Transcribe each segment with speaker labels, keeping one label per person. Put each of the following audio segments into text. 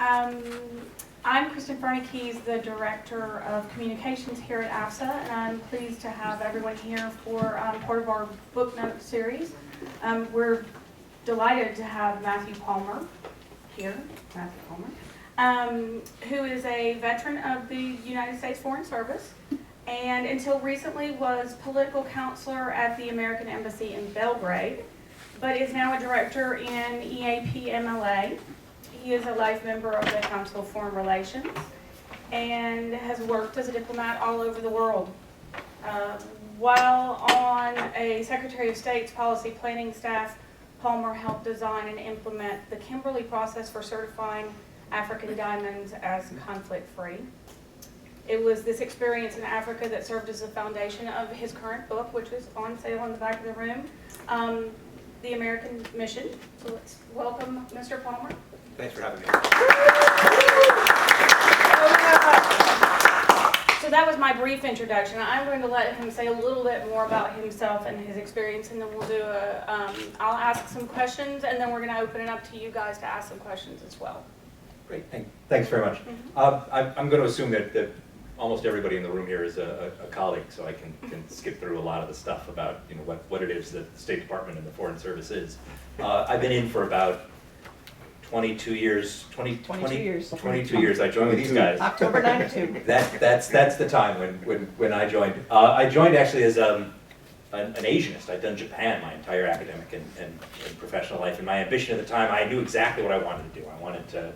Speaker 1: Um, I'm Kristen Fernickey, the Director of Communications here at AFSA, and I'm pleased to have everyone here for part of our book note series. We're delighted to have Matthew Palmer here, who is a veteran of the United States Foreign Service, and until recently was political counselor at the American Embassy in Belgrade, but is now a director in EAP-MLA. He is a life member of the Council of Foreign Relations and has worked as a diplomat all over the world. While on a Secretary of State's policy planning staff, Palmer helped design and implement the Kimberley process for certifying African diamonds as conflict-free. It was this experience in Africa that served as the foundation of his current book, which is on sale in the back of the room, The American Mission. So let's welcome Mr. Palmer.
Speaker 2: Thanks for having me.
Speaker 1: So that was my brief introduction. I'm going to let him say a little bit more about himself and his experience, and then we'll do I'll ask some questions, and then we're going to open it up to you guys to ask some questions as well.
Speaker 2: Great, thanks very much. I'm going to assume that almost everybody in the room here is a colleague, so I can skip through a lot of the stuff about what it is that the State Department and the Foreign Service is. I've been in for about 22 years. 22 years. I joined with these guys.
Speaker 3: October 92.
Speaker 2: That's the time when I joined. I joined actually as an Asianist. I'd done Japan my entire academic and professional life, and my ambition at the time, I knew exactly what I wanted to do. I wanted to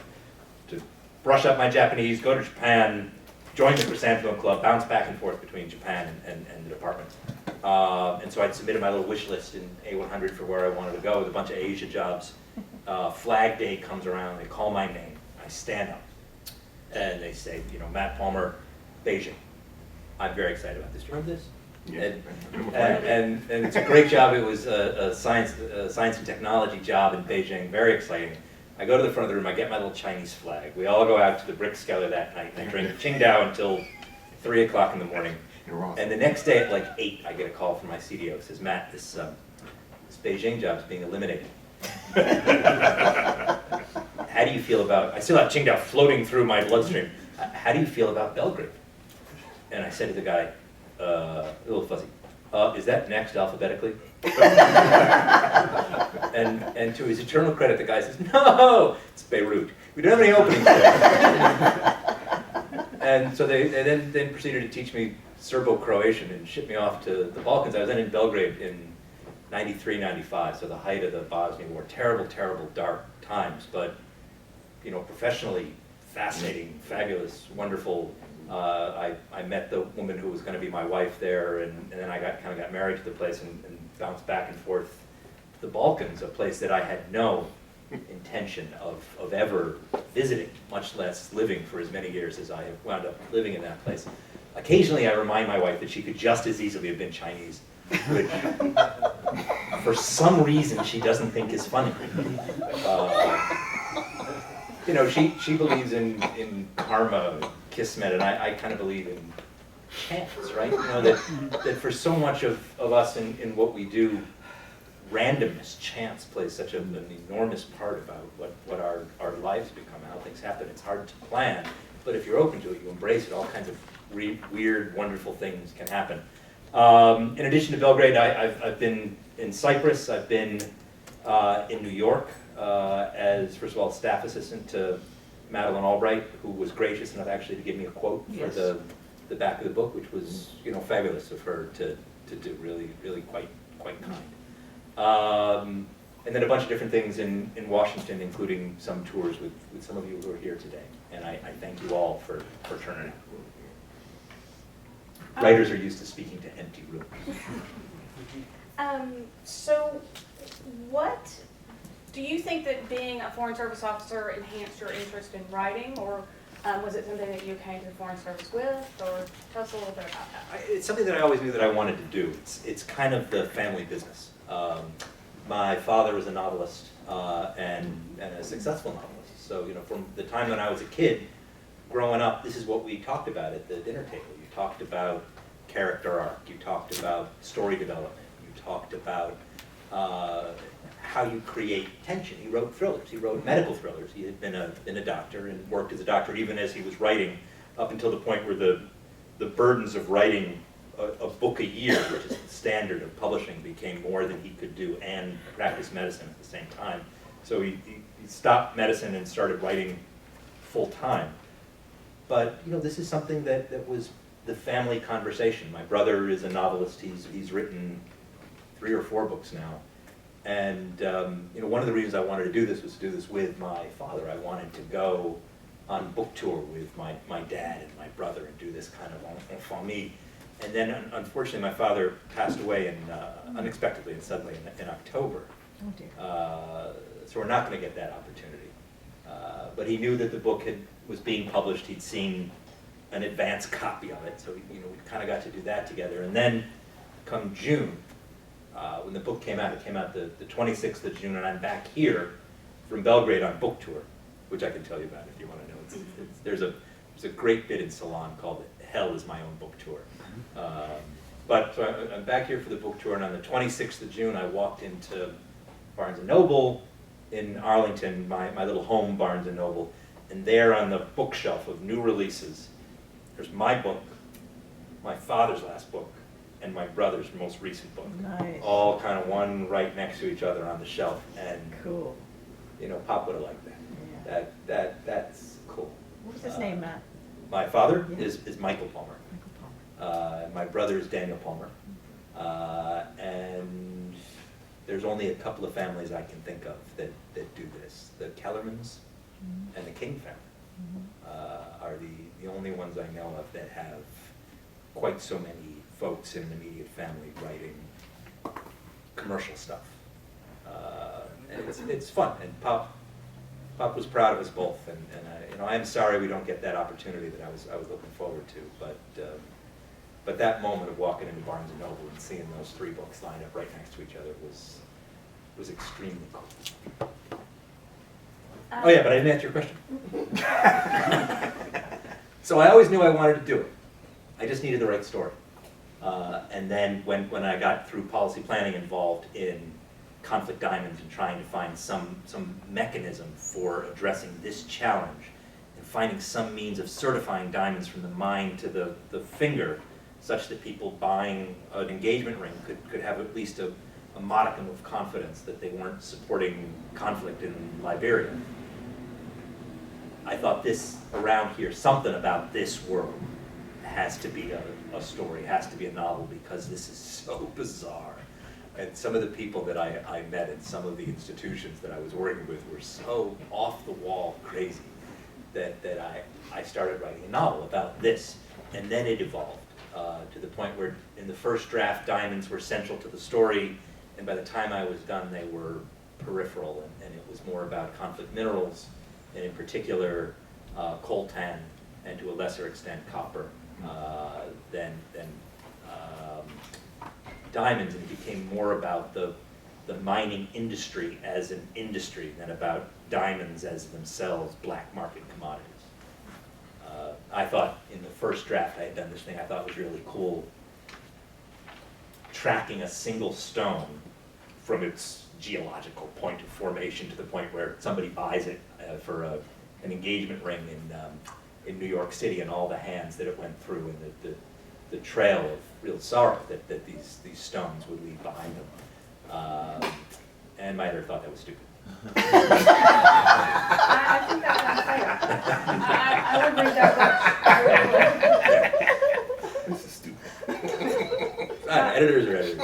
Speaker 2: brush up my Japanese, go to Japan, join the Chrysanthemum Club, bounce back and forth between Japan and the department. And so I'd submitted my little wish list in A100 for where I wanted to go with a bunch of Asia jobs. Flag Day comes around, they call my name, I stand up, and they say, Matt Palmer, Beijing. I'm very excited about this. Do you remember this? Yeah. And it's a great job. It was a science and technology job in Beijing, very exciting. I go to the front of the room, I get my little Chinese flag. We all go out to the Brick Skeller that night, and I drink Qingdao until 3 o'clock in the morning. And the next day at like 8, I get a call from my CDO. It says, Matt, this Beijing job is being eliminated. How do you feel about, I still have Qingdao floating through my bloodstream. How do you feel about Belgrade? And I said to the guy, a little fuzzy, is that next alphabetically? and to his eternal credit, the guy says, no, it's Beirut. We don't have any openings there. And so they then proceeded to teach me Serbo-Croatian and ship me off to the Balkans. I was then in Belgrade in 93, 95, so the height of the Bosnian War. Terrible, terrible, dark times, but professionally fascinating, fabulous, wonderful. I met the woman who was going to be my wife there, and then I kind of got married to the place and bounced back and forth to the Balkans, a place that I had no intention of ever visiting, much less living for as many years as I have wound up living in that place. Occasionally I remind my wife that she could just as easily have been Chinese, which for some reason she doesn't think is funny. She believes in karma, kismet, and I kind of believe in chance, right? That for so much of us in what we do, randomness, chance plays such an enormous part about what our lives become, how things happen. It's hard to plan, but if you're open to it, you embrace it, all kinds of weird, wonderful things can happen. In addition to Belgrade, I've been in Cyprus, I've been in New York as, first of all, staff assistant to Madeleine Albright, who was gracious enough actually to give me a quote for the back of the book, which was fabulous of her to do, really quite kind. And then a bunch of different things in Washington, including some tours with some of you who are here today. And I thank you all for turning out. Writers are used to speaking to empty rooms.
Speaker 1: So what do you think that being a Foreign Service officer enhanced your interest in writing, or was it something that you came to the Foreign Service with, or tell us a little bit about that?
Speaker 2: It's something that I always knew that I wanted to do. It's kind of the family business. My father was a novelist and a successful novelist. So from the time when I was a kid, growing up, this is what we talked about at the dinner table. You talked about character arc. You talked about story development. You talked about how you create tension. He wrote thrillers. He wrote medical thrillers. He had been a doctor and worked as a doctor even as he was writing, up until the point where the burdens of writing a book a year, which is the standard of publishing, became more than he could do and practice medicine at the same time. So he stopped medicine and started writing full time. But this is something that was the family conversation. My brother is a novelist. He's written 3 or 4 books now. And one of the reasons I wanted to do this was to do this with my father. I wanted to go on book tour with my dad and my brother and do this kind of en famille. And then unfortunately my father passed away unexpectedly and suddenly in October.
Speaker 3: Oh dear.
Speaker 2: So we're not going to get that opportunity. But he knew that the book was being published. He'd seen an advance copy of it, so we kind of got to do that together. And then come June, when the book came out, it came out the 26th of June, and I'm back here from Belgrade on book tour, which I can tell you about if you want to know. There's a great bit in Salon called Hell is My Own Book Tour. But so I'm back here for the book tour, and on the 26th of June, I walked into Barnes & Noble in Arlington, my little home Barnes & Noble, and there on the bookshelf of new releases, there's my book, my father's last book, and my brother's most recent book.
Speaker 3: Nice.
Speaker 2: All kind of one right next to each other on the shelf, and
Speaker 3: Cool.
Speaker 2: Pop would have liked that.
Speaker 3: Yeah.
Speaker 2: That's cool.
Speaker 3: What was his name, Matt?
Speaker 2: My father
Speaker 3: Yeah.
Speaker 2: is Michael Palmer.
Speaker 3: Michael Palmer.
Speaker 2: My brother is Daniel Palmer. And there's only a couple of families I can think of that do this. The Kellermans and the King family are the only ones I know of that have quite so many folks in the immediate family writing commercial stuff. And it's fun, and Pop was proud of us both, and I'm sorry we don't get that opportunity that I was looking forward to, but that moment of walking into Barnes & Noble and seeing those 3 books lined up right next to each other was extremely cool. Oh yeah, but I didn't answer your question. So I always knew I wanted to do it. I just needed the right story. And then when I got through policy planning involved in conflict diamonds and trying to find some mechanism for addressing this challenge and finding some means of certifying diamonds from the mine to the finger such that people buying an engagement ring could have at least a modicum of confidence that they weren't supporting conflict in Liberia. I thought this around here, something about this world has to be a story, has to be a novel, because this is so bizarre. And some of the people that I met in some of the institutions that I was working with were so off the wall crazy that I started writing a novel about this. And then it evolved to the point where in the first draft, diamonds were central to the story, and by the time I was done, they were peripheral, and it was more about conflict minerals, and in particular coltan, and to a lesser extent copper, than diamonds, and it became more about the mining industry as an industry than about diamonds as themselves black market commodities. I thought in the first draft I had done this thing I thought was really cool, tracking a single stone from its geological point of formation to the point where somebody buys it for an engagement ring in New York City, and all the hands that it went through, and the trail of real sorrow that these stones would leave behind them. And my editor thought that was stupid.
Speaker 1: I think that sounds fair. I would read that book.
Speaker 4: This is stupid.
Speaker 2: Editors are editors.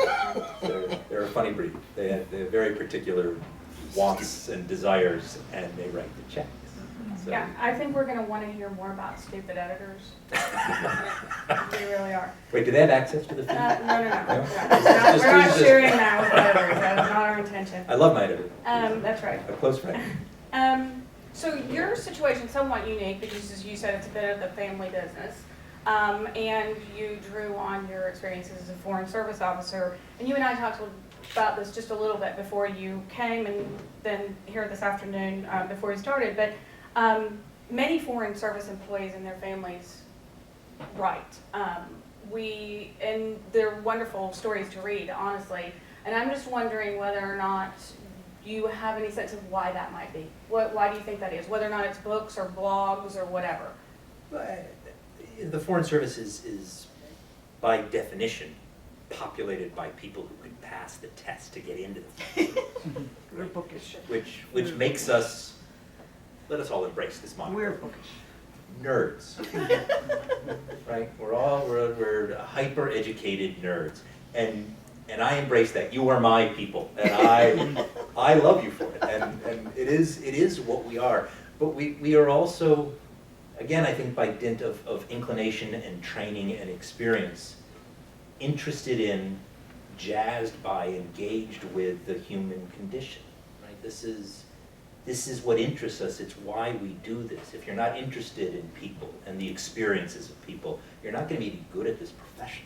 Speaker 2: They're a funny breed. They have very particular wants and desires, and they write the checks. So.
Speaker 1: Yeah, I think we're going to want to hear more about stupid editors. We really are.
Speaker 2: Wait, do they have access to the feed?
Speaker 1: No.
Speaker 2: No?
Speaker 1: We're not sharing that with editors. That is not our intention.
Speaker 2: I love my editor.
Speaker 1: That's right.
Speaker 2: A close friend.
Speaker 1: So your situation is somewhat unique because, as you said, it's a bit of the family business. And you drew on your experiences as a foreign service officer. And you and I talked about this just a little bit before you came, and then here this afternoon before you started. But many foreign service employees and their families write. And they're wonderful stories to read, honestly. And I'm just wondering whether or not Do you have any sense of why that might be? Why do you think that is? Whether or not it's books or blogs or whatever.
Speaker 2: The Foreign Service is by definition populated by people who can pass the test to get into the
Speaker 3: We're bookish.
Speaker 2: which makes us, let us all embrace this moniker.
Speaker 3: We're bookish.
Speaker 2: Nerds. Right? We're hyper-educated nerds. And I embrace that. You are my people. And I love you for it. And it is what we are. But we are also, again, I think by dint of inclination and training and experience, interested in, jazzed by, engaged with the human condition. Right? This is what interests us. It's why we do this. If you're not interested in people and the experiences of people, you're not going to be any good at this profession.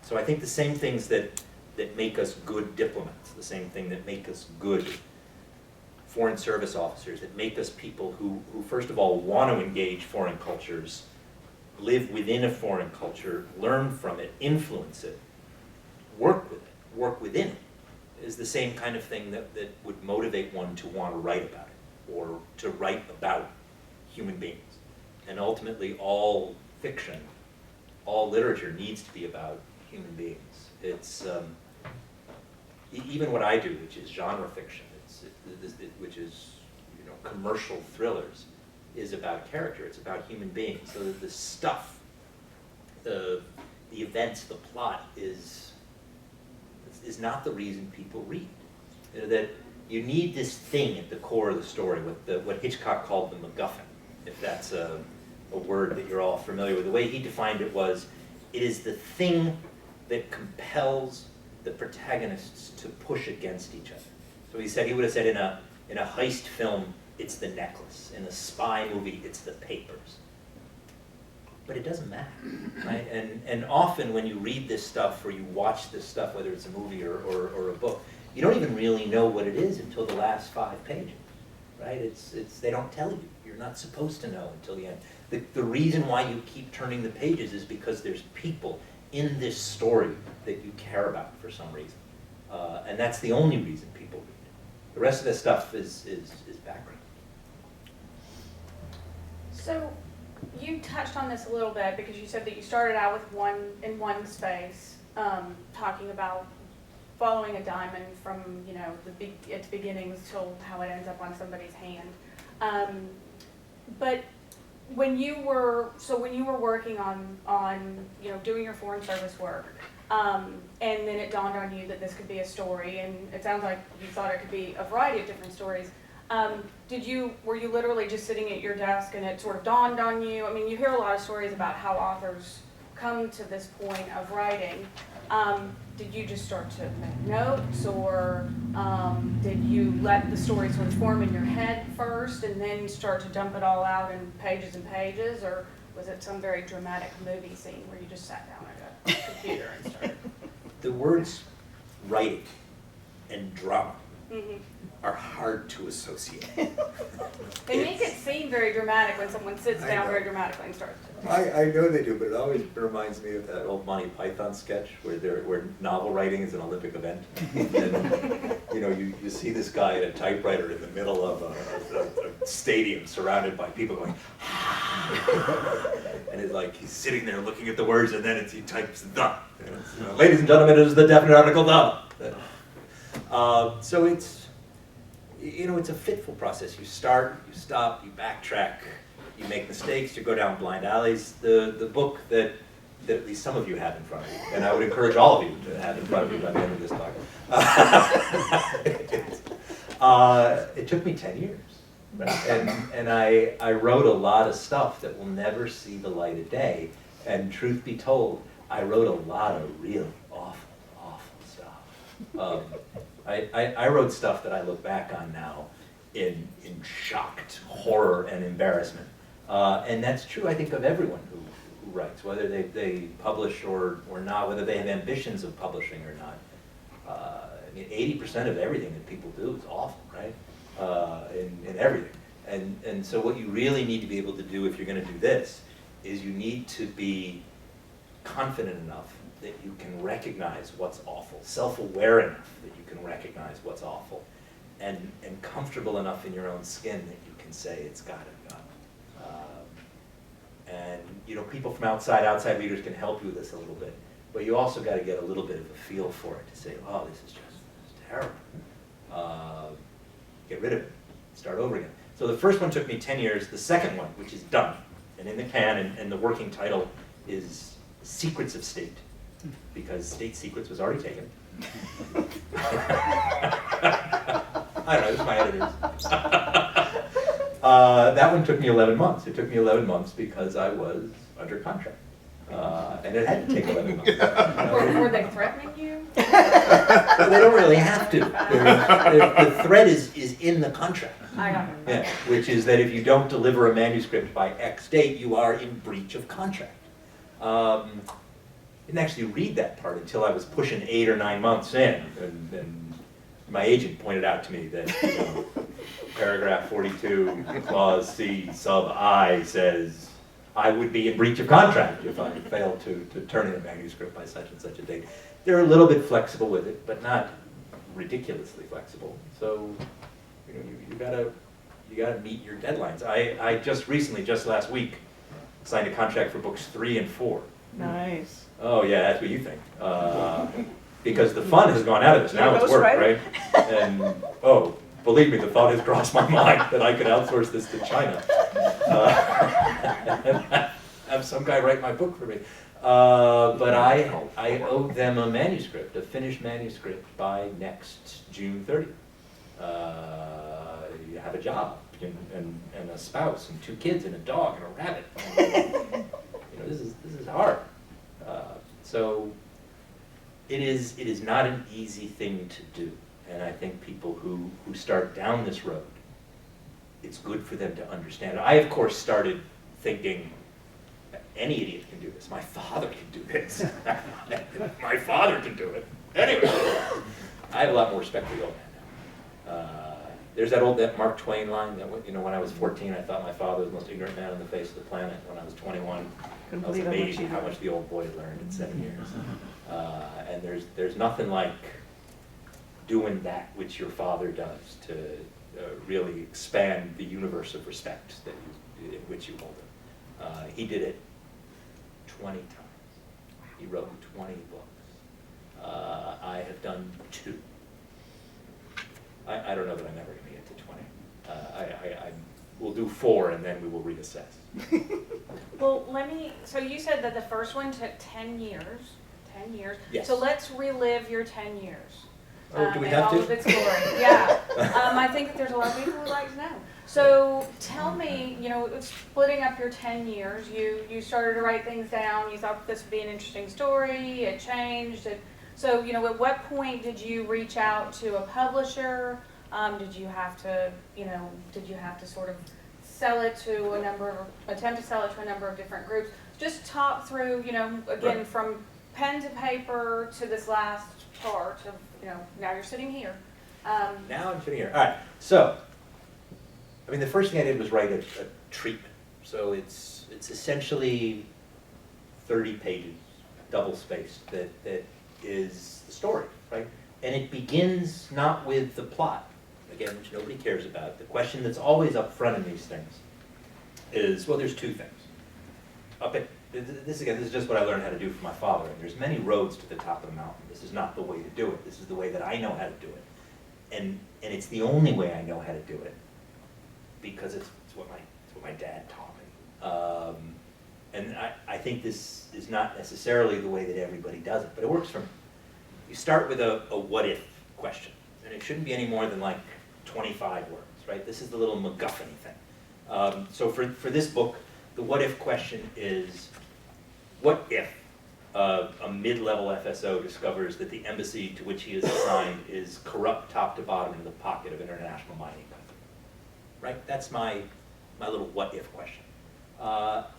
Speaker 2: So I think the same things that make us good diplomats, the same thing that make us good Foreign Service officers, that make us people who first of all want to engage foreign cultures, live within a foreign culture, learn from it, influence it, work with it, work within it, is the same kind of thing that would motivate one to want to write about it, or to write about human beings. And ultimately, all fiction, all literature needs to be about human beings. It's, even what I do, which is genre fiction, which is, commercial thrillers, is about character, it's about human beings. So that the stuff, the events, the plot is not the reason people read. That you need this thing at the core of the story, what Hitchcock called the MacGuffin, if that's a word that you're all familiar with. The way he defined it was, it is the thing that compels the protagonists to push against each other. So he would have said in a heist film, it's the necklace. In a spy movie, it's the papers. But it doesn't matter, right? And often when you read this stuff or you watch this stuff, whether it's a movie or a book, you don't even really know what it is until the last 5 pages, right? They don't tell you. You're not supposed to know until the end. The reason why you keep turning the pages is because there's people in this story that you care about for some reason. And that's the only reason people read it. The rest of this stuff is background.
Speaker 1: So you touched on this a little bit because you said that you started out with one space, talking about following a diamond from its beginnings till how it ends up on somebody's hand. But when you were working on doing your Foreign Service work, and then it dawned on you that this could be a story, and it sounds like you thought it could be a variety of different stories. Were you literally just sitting at your desk and it sort of dawned on you? I mean, you hear a lot of stories about how authors come to this point of writing. Did you just start to make notes, or did you let the story sort of form in your head first and then start to dump it all out in pages and pages, or was it some very dramatic movie scene where you just sat down at a computer and started?
Speaker 2: The words writing and drama
Speaker 1: Mm-hmm.
Speaker 2: are hard to associate.
Speaker 1: They make it seem very dramatic when someone sits
Speaker 5: I
Speaker 1: down
Speaker 5: know.
Speaker 1: very dramatically and starts to.
Speaker 5: I know they do, but it always reminds me of
Speaker 2: That
Speaker 5: that.
Speaker 2: old Monty Python sketch where novel writing is an Olympic event. And, you see this guy at a typewriter in the middle of a stadium surrounded by people going, and it's like he's sitting there looking at the words, and then he types the. Ladies and gentlemen, it is the definite article the. So it's a fitful process. You start, you stop, you backtrack, you make mistakes, you go down blind alleys. The book that at least some of you have in front of you, and I would encourage all of you to have in front of you by the end of this talk. It took me 10 years, right? And I wrote a lot of stuff that will never see the light of day. And truth be told, I wrote a lot of really awful stuff. I wrote stuff that I look back on now in shocked horror and embarrassment. And that's true, I think, of everyone who writes, whether they publish or not, whether they have ambitions of publishing or not. 80% of everything that people do is awful, right? In everything. And so what you really need to be able to do if you're going to do this is you need to be confident enough that you can recognize what's awful, self-aware enough that you can recognize what's awful, and comfortable enough in your own skin that you can say it's gotta go. And you know, people from outside readers can help you with this a little bit, but you also gotta get a little bit of a feel for it to say, oh, this is terrible. Get rid of it, start over again. So the first one took me 10 years, the second one, which is done, and in the can, and the working title is Secrets of State, because State Secrets was already taken. I don't know, this is my editors. That one took me 11 months. It took me 11 months because I was under contract. And it had to take 11 months.
Speaker 1: Were they threatening you?
Speaker 2: Well, they don't really have to. The threat is in the contract.
Speaker 1: I got it.
Speaker 2: Yeah, which is that if you don't deliver a manuscript by X date, you are in breach of contract. Didn't actually read that part until I was pushing 8 or 9 months in, and my agent pointed out to me that, you know, paragraph 42, clause C, sub I says I would be in breach of contract if I failed to turn in a manuscript by such and such a date. They're a little bit flexible with it, but not ridiculously flexible. So, you know, you gotta meet your deadlines. I just recently, just last week, signed a contract for books 3 and 4.
Speaker 3: Nice.
Speaker 2: Oh yeah, that's what you think. Because the fun has gone out of this. Now it's work, right? And oh, believe me, the thought has crossed my mind that I could outsource this to China. And have some guy write my book for me. But I owe them a manuscript, a finished manuscript, by next June 30th. You have a job and a spouse and 2 kids and a dog and a rabbit. You know, this is hard. So it is not an easy thing to do, and I think people who start down this road, it's good for them to understand. I, of course, started thinking, any idiot can do this. My father can do this. My father can do it. Anyway, I have a lot more respect for the old man now. There's that Mark Twain line that, you know, when I was 14, I thought my father was the most ignorant man on the face of the planet. When I was 21, I was amazed how much the old boy had learned in 7 years. And there's nothing like doing that which your father does to really expand the universe of respect in which you hold him. He did it 20 times. He wrote 20 books. I have done 2. I don't know that I'm ever going to get to 20. I will do 4 and then we will reassess.
Speaker 1: Well, so you said that the first one took 10 years. 10 years.
Speaker 2: Yes.
Speaker 1: So let's relive your 10 years.
Speaker 2: Oh, do we
Speaker 1: and
Speaker 2: have
Speaker 1: all
Speaker 2: to?
Speaker 1: of its glory. Yeah. I think that there's a lot of people who would like to know. So tell me, you know, splitting up your 10 years, you started to write things down, you thought this would be an interesting story, it changed. So, you know, at what point did you reach out to a publisher? Did you have to sort of attempt to sell it to a number of different groups? Just talk through, you know, again,
Speaker 2: Right.
Speaker 1: from pen to paper to this last part of, you know, now you're sitting here.
Speaker 2: Now I'm sitting here. All right. So, I mean, the first thing I did was write a treatment. So it's essentially 30 pages, double spaced, that is the story, right? And it begins not with the plot, again, which nobody cares about. The question that's always up front in these things is, well, there's 2 things. This is just what I learned how to do from my father. And there's many roads to the top of the mountain. This is not the way to do it. This is the way that I know how to do it. And it's the only way I know how to do it because it's what my dad taught me. And I think this is not necessarily the way that everybody does it, but it works for me. You start with a what if question, and it shouldn't be any more than like 25 words, right? This is the little MacGuffin thing. So for this book, the what if question is, what if a mid-level FSO discovers that the embassy to which he is assigned is corrupt top to bottom in the pocket of an international mining company, right? That's my little what if question.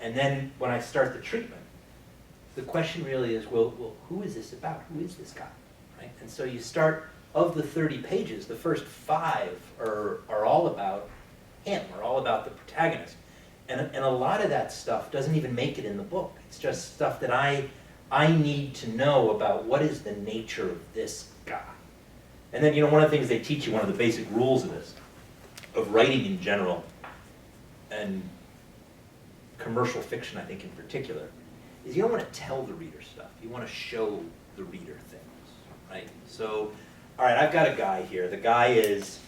Speaker 2: And then when I start the treatment, the question really is, well, who is this about? Who is this guy, right? And so you start, of the 30 pages, the first 5 are all about him, are all about the protagonist. And a lot of that stuff doesn't even make it in the book. It's just stuff that I need to know about what is the nature of this guy. And then, one of the things they teach you, one of the basic rules of this, of writing in general, and commercial fiction, I think in particular, is you don't want to tell the reader stuff. You want to show the reader things, right? So, all right, I've got a guy here. The guy he's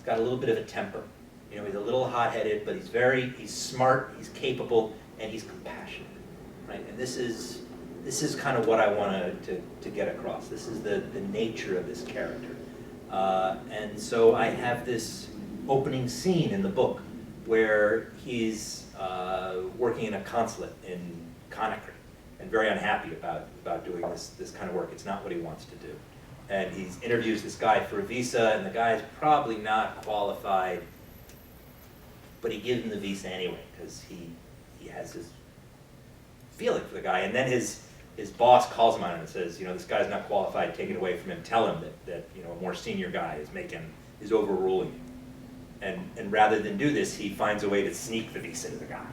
Speaker 2: got a little bit of a temper. He's a little hot-headed, but he's smart, he's capable, and he's compassionate, right? And this is kind of what I want to get across. This is the nature of this character. And so I have this opening scene in the book where he's working in a consulate in Conakry and very unhappy about doing this kind of work. It's not what he wants to do. And he interviews this guy for a visa, and the guy's probably not qualified, but he gives him the visa anyway because he has his feeling for the guy. And then his boss calls him on it and says, this guy's not qualified, take it away from him. Tell him that a more senior guy is overruling him. And rather than do this, he finds a way to sneak the visa to the guy.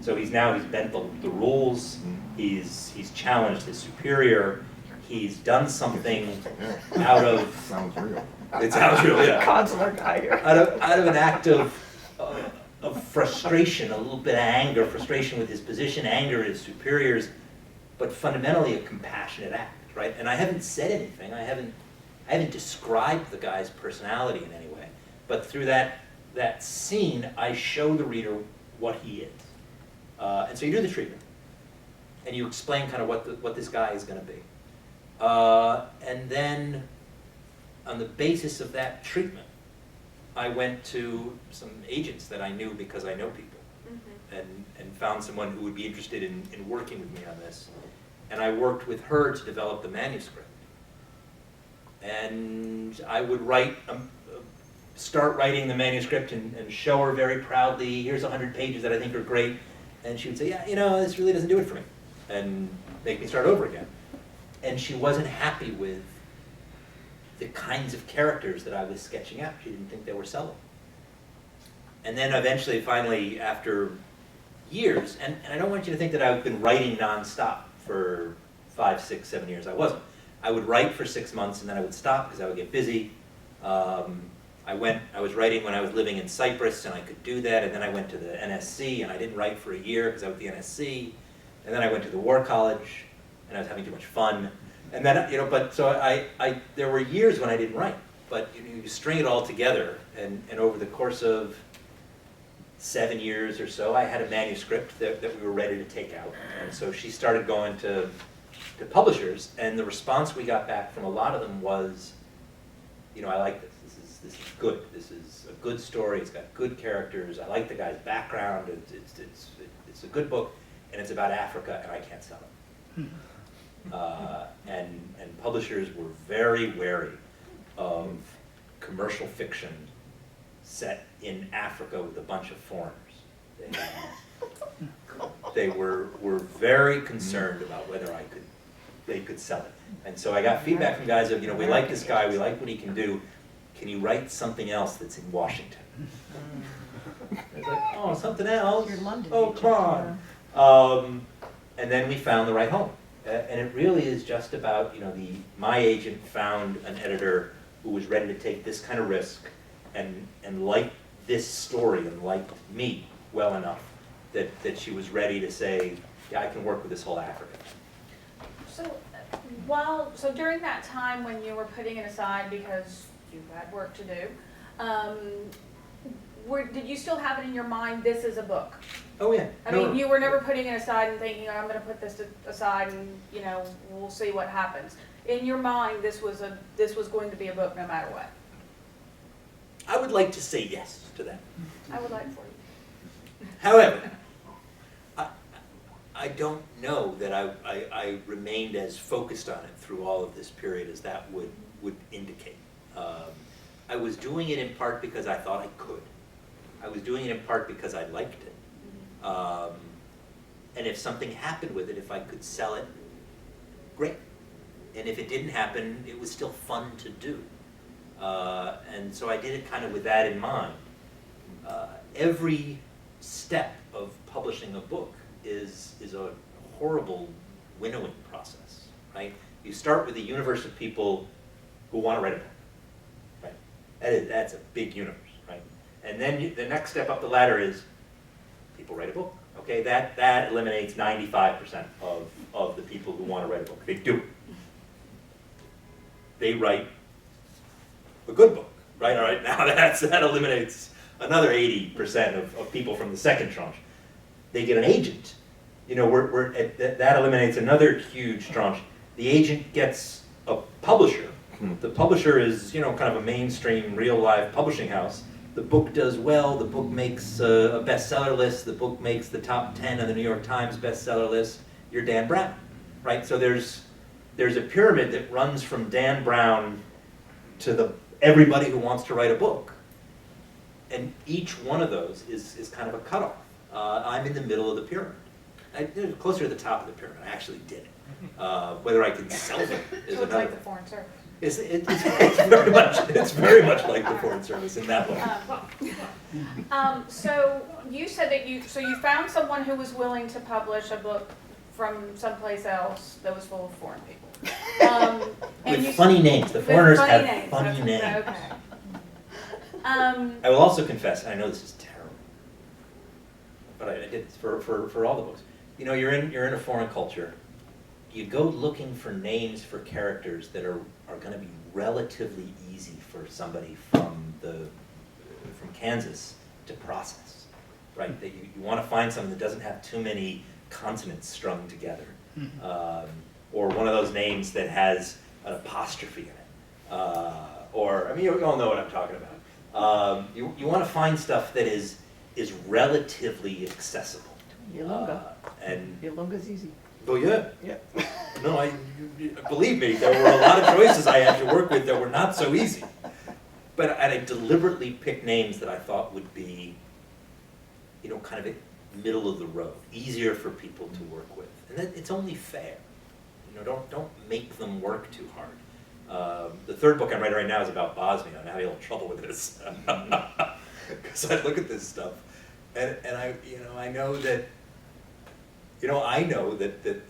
Speaker 2: So he's bent the rules. He's challenged his superior. He's done something out of.
Speaker 4: Sounds real.
Speaker 2: It sounds real, yeah.
Speaker 3: Consular guy here.
Speaker 2: Out of an act of frustration, a little bit of anger, frustration with his position, anger at his superiors, but fundamentally a compassionate act, right? And I haven't said anything. I haven't described the guy's personality in any way, but through that scene, I show the reader what he is. And so you do the treatment, and you explain kind of what this guy is going to be. And then, on the basis of that treatment, I went to some agents that I knew because I know people, and found someone who would be interested in working with me on this. And I worked with her to develop the manuscript. And I would start writing the manuscript and show her very proudly, here's 100 pages that I think are great. And she would say, yeah, this really doesn't do it for me, and make me start over again. And she wasn't happy with the kinds of characters that I was sketching out. She didn't think they were sellable. And then eventually, finally, after years, and I don't want you to think that I've been writing nonstop for 5, 6, 7 years. I wasn't. I would write for 6 months and then I would stop because I would get busy. I was writing when I was living in Cyprus and I could do that, and then I went to the NSC and I didn't write for a year because I was at the NSC, and then I went to the War College and I was having too much fun. And then, but so there were years when I didn't write, but you string it all together, and over the course of 7 years or so, I had a manuscript that we were ready to take out. And so she started going to publishers, and the response we got back from a lot of them was, I like this. This is good. This is a good story. It's got good characters. I like the guy's background. It's a good book, and it's about Africa, and I can't sell it. And publishers were very wary of commercial fiction set in Africa with a bunch of foreigners. They were very concerned about whether they could sell it. And so I got feedback from guys of, we like this guy, we like what he can do. Can you write something else that's in Washington? It's like, oh, something else?
Speaker 3: Your London
Speaker 2: Oh,
Speaker 3: agent,
Speaker 2: come on. And then we found the right home. And it really is just about, my agent found an editor who was ready to take this kind of risk and liked this story and liked me well enough that she was ready to say, yeah, I can work with this whole Africa.
Speaker 1: So during that time when you were putting it aside because you had work to do, did you still have it in your mind, this is a book?
Speaker 2: Oh yeah.
Speaker 1: I mean, you were never putting it aside and thinking, I'm going to put this aside and, we'll see what happens. In your mind, this was going to be a book no matter what.
Speaker 2: I would like to say yes to that.
Speaker 1: I would like for you.
Speaker 2: However, I don't know that I remained as focused on it through all of this period as that would indicate. I was doing it in part because I thought I could. I was doing it in part because I liked it. And if something happened with it, if I could sell it, great. And if it didn't happen, it was still fun to do. And so I did it kind of with that in mind. Every step of publishing a book is a horrible winnowing process, right? You start with a universe of people who want to write a book, right? That's a big universe, right? And then the next step up the ladder is people write a book. Okay, that eliminates 95% of the people who want to write a book. They do it. They write a good book, right? All right, now that eliminates another 80% of people from the second tranche. They get an agent. You know, that eliminates another huge tranche. The agent gets a publisher. The publisher is, you know, kind of a mainstream, real live publishing house. The book does well, the book makes a bestseller list, the book makes the top 10 of the New York Times bestseller list. You're Dan Brown, right? So there's a pyramid that runs from Dan Brown to everybody who wants to write a book. And each one of those is kind of a cutoff. I'm in the middle of the pyramid. Closer to the top of the pyramid. I actually did it. Whether I can sell it is
Speaker 4: So it's
Speaker 2: another.
Speaker 4: like the Foreign Service.
Speaker 2: It's very much like the Foreign Service in that way.
Speaker 1: So you said that you found someone who was willing to publish a book from someplace else that was full of foreign people. And
Speaker 2: With funny names. The foreigners
Speaker 1: funny
Speaker 2: have
Speaker 1: names.
Speaker 2: funny
Speaker 1: Okay.
Speaker 2: names.
Speaker 1: Okay.
Speaker 2: I will also confess, I know this is terrible, but I did this for all the books. You know, you're in a foreign culture. You go looking for names for characters that are going to be relatively easy for somebody from Kansas to process, right? That you want to find something that doesn't have too many consonants strung together, or one of those names that has an apostrophe in it, or I mean, you all know what I'm talking about. You want to find stuff that is relatively accessible.
Speaker 3: Yolunga.
Speaker 2: And
Speaker 3: Yolunga's easy.
Speaker 2: oh yeah,
Speaker 3: Yeah.
Speaker 2: no, believe me, there were a lot of choices I had to work with that were not so easy. But I deliberately picked names that I thought would be, you know, kind of middle of the road, easier for people to work with, and it's only fair. You know, don't make them work too hard. The third book I'm writing right now is about Bosnia. I'm having a little trouble with this because I look at this stuff, and I know that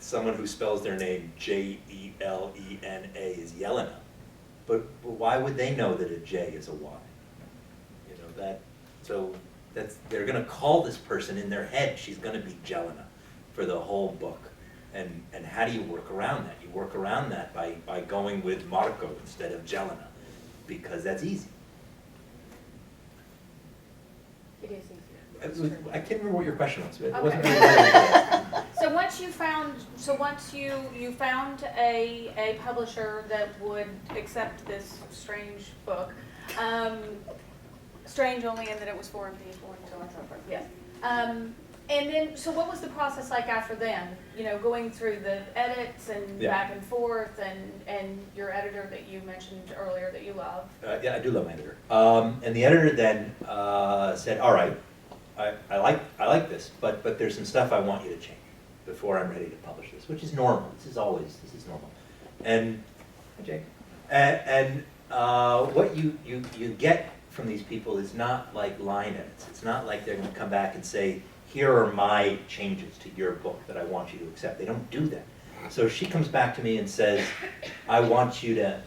Speaker 2: someone who spells their name Jelena is Yelena, but why would they know that a J is a Y? You know that, so they're going to call this person in their head. She's going to be Jelena for the whole book. And how do you work around that? You work around that by going with Marco instead of Jelena, because that's easy.
Speaker 1: It is easier.
Speaker 2: I can't remember what your question was, but it
Speaker 1: Okay.
Speaker 2: wasn't really
Speaker 1: So once you found a publisher that would accept this strange book, strange only in that it was foreign people and so on and so forth. Yes. And then, so what was the process like after then? You know, going through the edits and
Speaker 2: Yeah.
Speaker 1: back and forth, and your editor that you mentioned earlier that you love.
Speaker 2: yeah, I do love my editor. And the editor then said, "All right, I like this, but there's some stuff I want you to change before I'm ready to publish this," which is normal. This is normal. And Jake, and what you get from these people is not like line edits. It's not like they're going to come back and say, "Here are my changes to your book that I want you to accept." They don't do that. So she comes back to me and says, "I want you to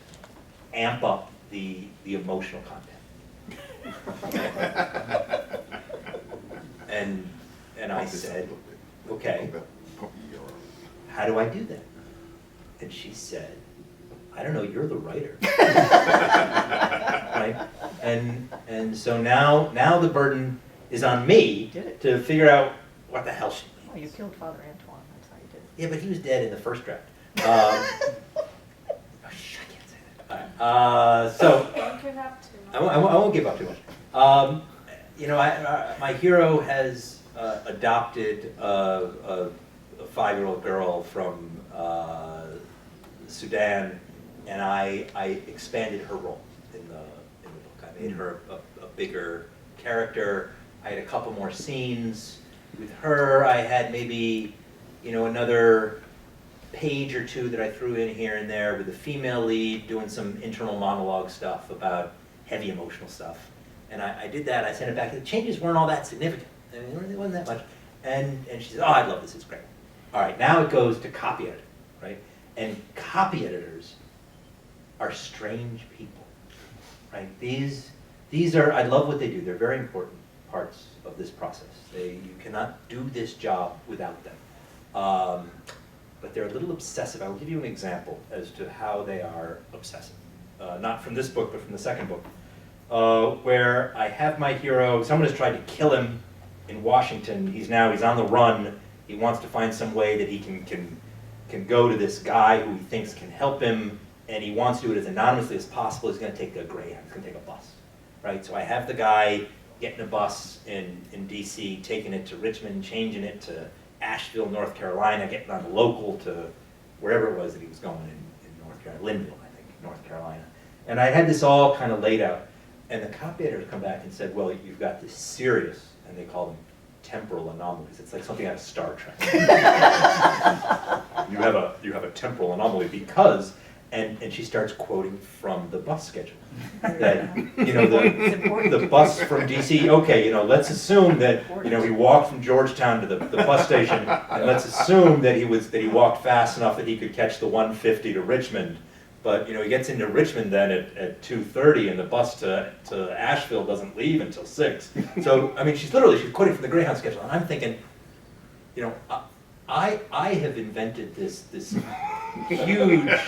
Speaker 2: amp up the emotional content." And I said, "Okay, how do I do that?" And she said, "I don't know, you're the writer." Right? And so now the burden is on me
Speaker 3: Did it.
Speaker 2: to figure out what the hell she
Speaker 3: Oh,
Speaker 2: means.
Speaker 3: you killed Father Antoine, that's how you did it.
Speaker 2: Yeah, but he was dead in the first draft. Oh, shh, I can't say that. All right. So
Speaker 1: Don't give up too much.
Speaker 2: I won't give up too much. You know, my hero has adopted a 5-year-old girl from Sudan, and I expanded her role in the book. I made her a bigger character. I had a couple more scenes with her. I had maybe, you know, another page or two that I threw in here and there with a female lead doing some internal monologue stuff about heavy emotional stuff. And I did that. I sent it back. The changes weren't all that significant. I mean, it wasn't that much. And she said, "Oh, I love this. It's great." All right, now it goes to copy editing, right? And copy editors are strange people, right? These are, I love what they do. They're very important parts of this process. You cannot do this job without them. But they're a little obsessive. I will give you an example as to how they are obsessive. Not from this book, but from the second book, where I have my hero, someone has tried to kill him in Washington. He's on the run. He wants to find some way that he can go to this guy who he thinks can help him, and he wants to do it as anonymously as possible. He's going to take a Greyhound. He's going to take a bus, right? So I have the guy getting a bus in D.C., taking it to Richmond, changing it to Asheville, North Carolina, getting on the local to wherever it was that he was going in North Carolina, Linville, I think, North Carolina. And I had this all kind of laid out. And the copy editors come back and said, well, you've got this serious, and they call them temporal anomalies. It's like something out of Star Trek. you have a temporal anomaly because, and she starts quoting from the bus schedule. That, the bus from DC, okay, let's assume that, he walked from Georgetown to the bus station, and let's assume that he walked fast enough that he could catch the 150 to Richmond. But, he gets into Richmond then at 2:30, and the bus to Asheville doesn't leave until 6. So, she's quoting from the Greyhound schedule, and I'm thinking, I have invented this huge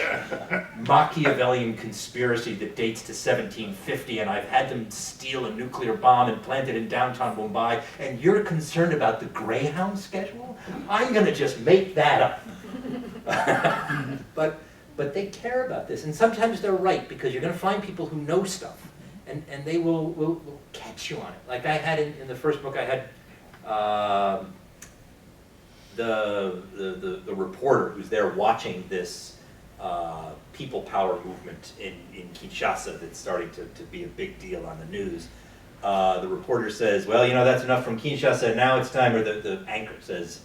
Speaker 2: Machiavellian conspiracy that dates to 1750, and I've had them steal a nuclear bomb and plant it in downtown Mumbai, and you're concerned about the Greyhound schedule? I'm going to just make that up. But they care about this, and sometimes they're right, because you're going to find people who know stuff, and they will catch you on it. Like I had in the first book, I had the reporter who's there watching this people power movement in Kinshasa that's starting to be a big deal on the news. The reporter says, well, that's enough from Kinshasa, now it's time, or the anchor says,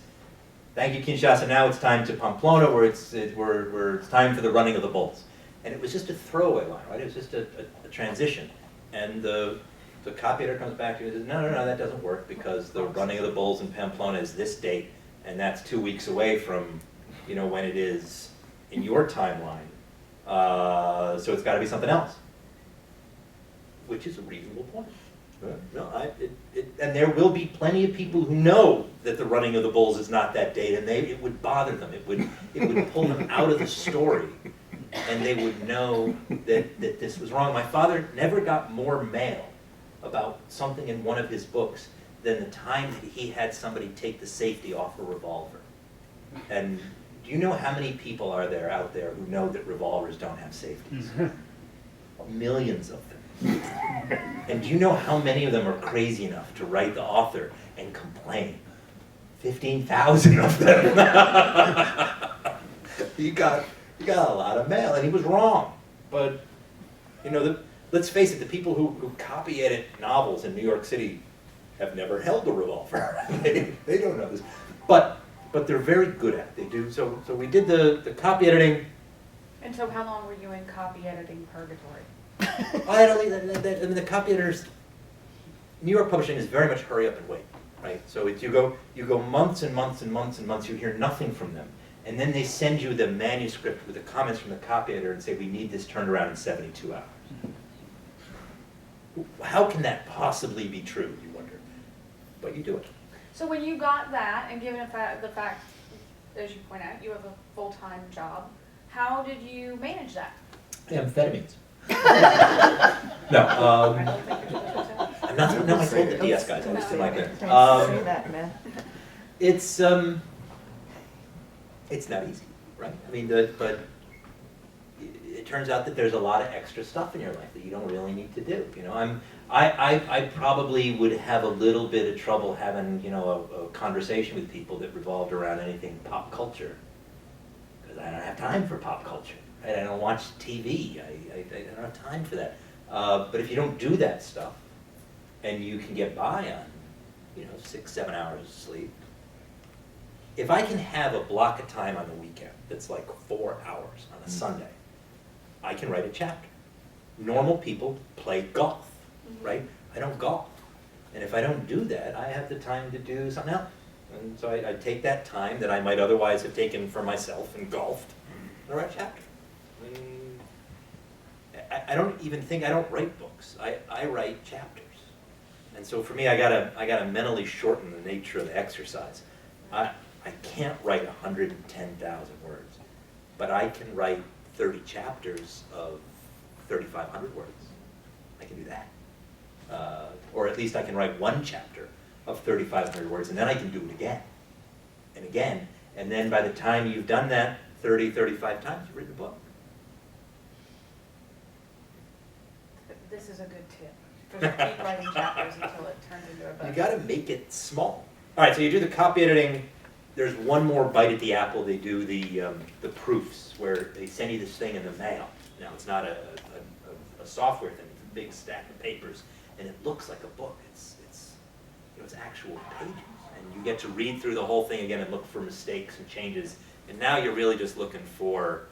Speaker 2: thank you, Kinshasa, now it's time to Pamplona, where it's time for the running of the bulls. And it was just a throwaway line, right? It was just a transition. And the copy editor comes back to me and says, no, that doesn't work, because the running of the bulls in Pamplona is this date, and that's 2 weeks away from, when it is in your timeline. So it's got to be something else, which is a reasonable point. No, and there will be plenty of people who know that the running of the bulls is not that date, and it would bother them. It would pull them out of the story, and they would know that this was wrong. My father never got more mail about something in one of his books than the time that he had somebody take the safety off a revolver. And do you know how many people are there out there who know that revolvers don't have safeties? Millions of them. And do you know how many of them are crazy enough to write the author and complain? 15,000 of them. He got a lot of mail, and he was wrong. But let's face it, the people who copy edit novels in New York City have never held a revolver. They don't know this, but they're very good at it. They do. So we did the copy editing.
Speaker 1: And so how long were you in copy editing purgatory?
Speaker 2: The copy editors, New York publishing is very much hurry up and wait, right? So you go months and months and months and months, you hear nothing from them, and then they send you the manuscript with the comments from the copy editor and say, we need this turned around in 72 hours. How can that possibly be true, you wonder? But you do it.
Speaker 1: So when you got that, and given the fact, as you point out, you have a full-time job, how did you manage that?
Speaker 2: Amphetamines. No,
Speaker 1: I don't think you're supposed to.
Speaker 2: I'm not. No, I told the DS guys. I just didn't like that.
Speaker 3: Don't say that, man.
Speaker 2: It's not easy, right? But it turns out that there's a lot of extra stuff in your life that you don't really need to do. I probably would have a little bit of trouble having a conversation with people that revolved around anything pop culture, because I don't have time for pop culture. Right? I don't watch TV. I don't have time for that. But if you don't do that stuff, and you can get by on 6-7 hours of sleep, if I can have a block of time on the weekend that's like 4 hours on a Sunday, I can write a chapter. Normal people play golf, right? I don't golf. And if I don't do that, I have the time to do something else. And so I take that time that I might otherwise have taken for myself and golfed, and I write a chapter. I don't even think, I don't write books. I write chapters. And so for me, I gotta mentally shorten the nature of the exercise. I can't write 110,000 words, but I can write 30 chapters of 3,500 words. I can do that. Or at least I can write one chapter of 3,500 words, and then I can do it again and again. And then by the time you've done that 30, 35 times, you've written a book.
Speaker 1: This is a good tip. Just keep writing chapters until it turns into a book.
Speaker 2: You gotta make it small. All right, so you do the copy editing. There's one more bite at the apple. They do the proofs, where they send you this thing in the mail. Now, it's not a software thing. It's a big stack of papers, and it looks like a book. It's actual pages, and you get to read through the whole thing again and look for mistakes and changes. And now you're really just looking for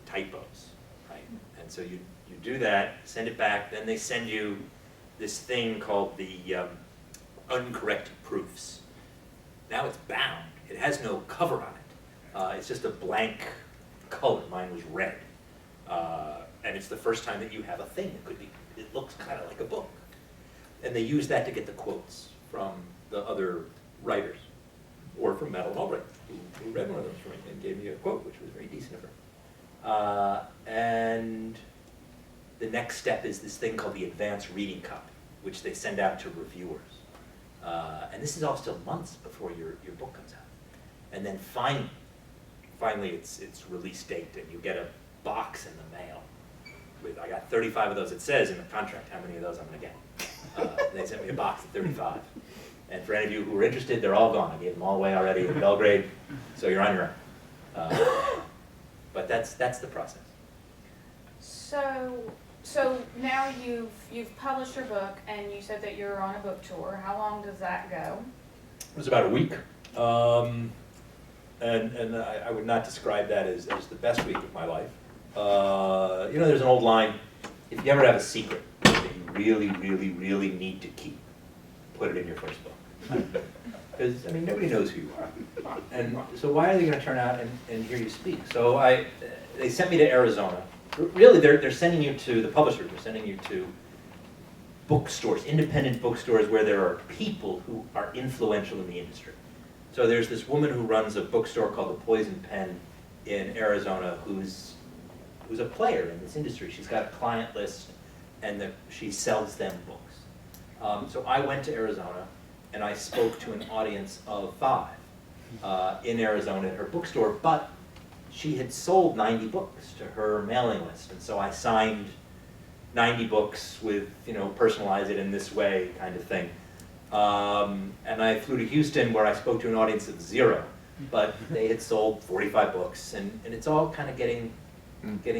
Speaker 2: typos, right? And so you do that, send it back, then they send you this thing called the uncorrected proofs. Now it's bound. It has no cover on it. It's just a blank color. Mine was red. And it's the first time that you have a thing that could be, it looks kind of like a book. And they use that to get the quotes from the other writers, or from Madeline Albright, who read one of those for me and gave me a quote, which was very decent of her. And the next step is this thing called the advanced reading copy, which they send out to reviewers. And this is all still months before your book comes out. And then finally it's release date, and you get a box in the mail. I got 35 of those. It says in the contract how many of those I'm going to get. They sent me a box of 35. And for any of you who are interested, they're all gone. I gave them all away already in Belgrade, so you're on your own. But that's the process.
Speaker 1: So now you've published your book, and you said that you're on a book tour. How long does that go?
Speaker 2: It was about a week. And I would not describe that as the best week of my life. There's an old line: if you ever have a secret that you really, really, really need to keep, put it in your first book. Because, nobody knows who you are. And so why are they going to turn out and hear you speak? So they sent me to Arizona. Really, they're sending you to, the publishers are sending you to bookstores, independent bookstores, where there are people who are influential in the industry. So there's this woman who runs a bookstore called the Poison Pen in Arizona who's a player in this industry. She's got a client list, and she sells them books. So I went to Arizona, and I spoke to an audience of 5 in Arizona at her bookstore, but she had sold 90 books to her mailing list, and so I signed 90 books with, personalize it in this way kind of thing. And I flew to Houston, where I spoke to an audience of 0, but they had sold 45 books, and it's all kind of getting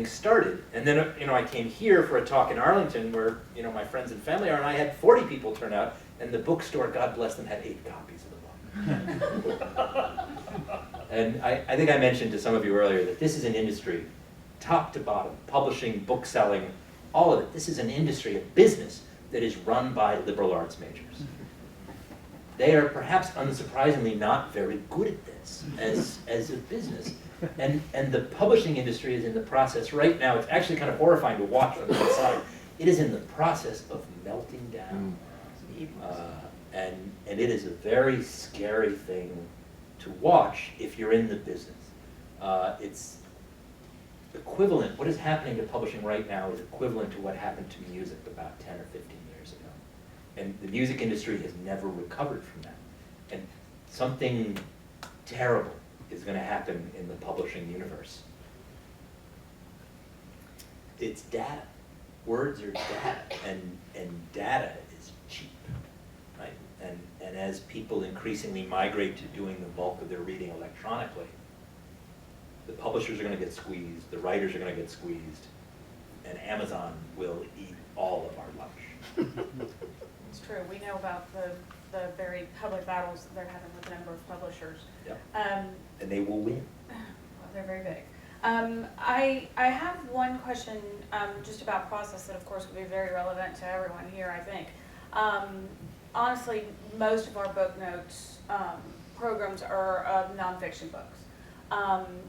Speaker 2: started. And then, I came here for a talk in Arlington, where, my friends and family are, and I had 40 people turn out, and the bookstore, God bless them, had 8 copies of the book. And I think I mentioned to some of you earlier that this is an industry, top to bottom, publishing, book selling, all of it. This is an industry, a business, that is run by liberal arts majors. They are perhaps unsurprisingly not very good at this as a business. And the publishing industry is in the process right now. It's actually kind of horrifying to watch from the outside. It is in the process of melting down. And it is a very scary thing to watch if you're in the business. It's equivalent, what is happening to publishing right now is equivalent to what happened to music about 10 or 15 years ago. And the music industry has never recovered from that. And something terrible is going to happen in the publishing universe. It's data. Words are data, and data is cheap, right? And as people increasingly migrate to doing the bulk of their reading electronically, the publishers are going to get squeezed, the writers are going to get squeezed, and Amazon will eat all of our lunch.
Speaker 1: It's true. We know about the very public battles that they're having with a number of publishers.
Speaker 2: Yep. And they will win.
Speaker 1: Well, they're very big. I have one question just about process that, of course, would be very relevant to everyone here, I think. Honestly, most of our book notes programs are of nonfiction books.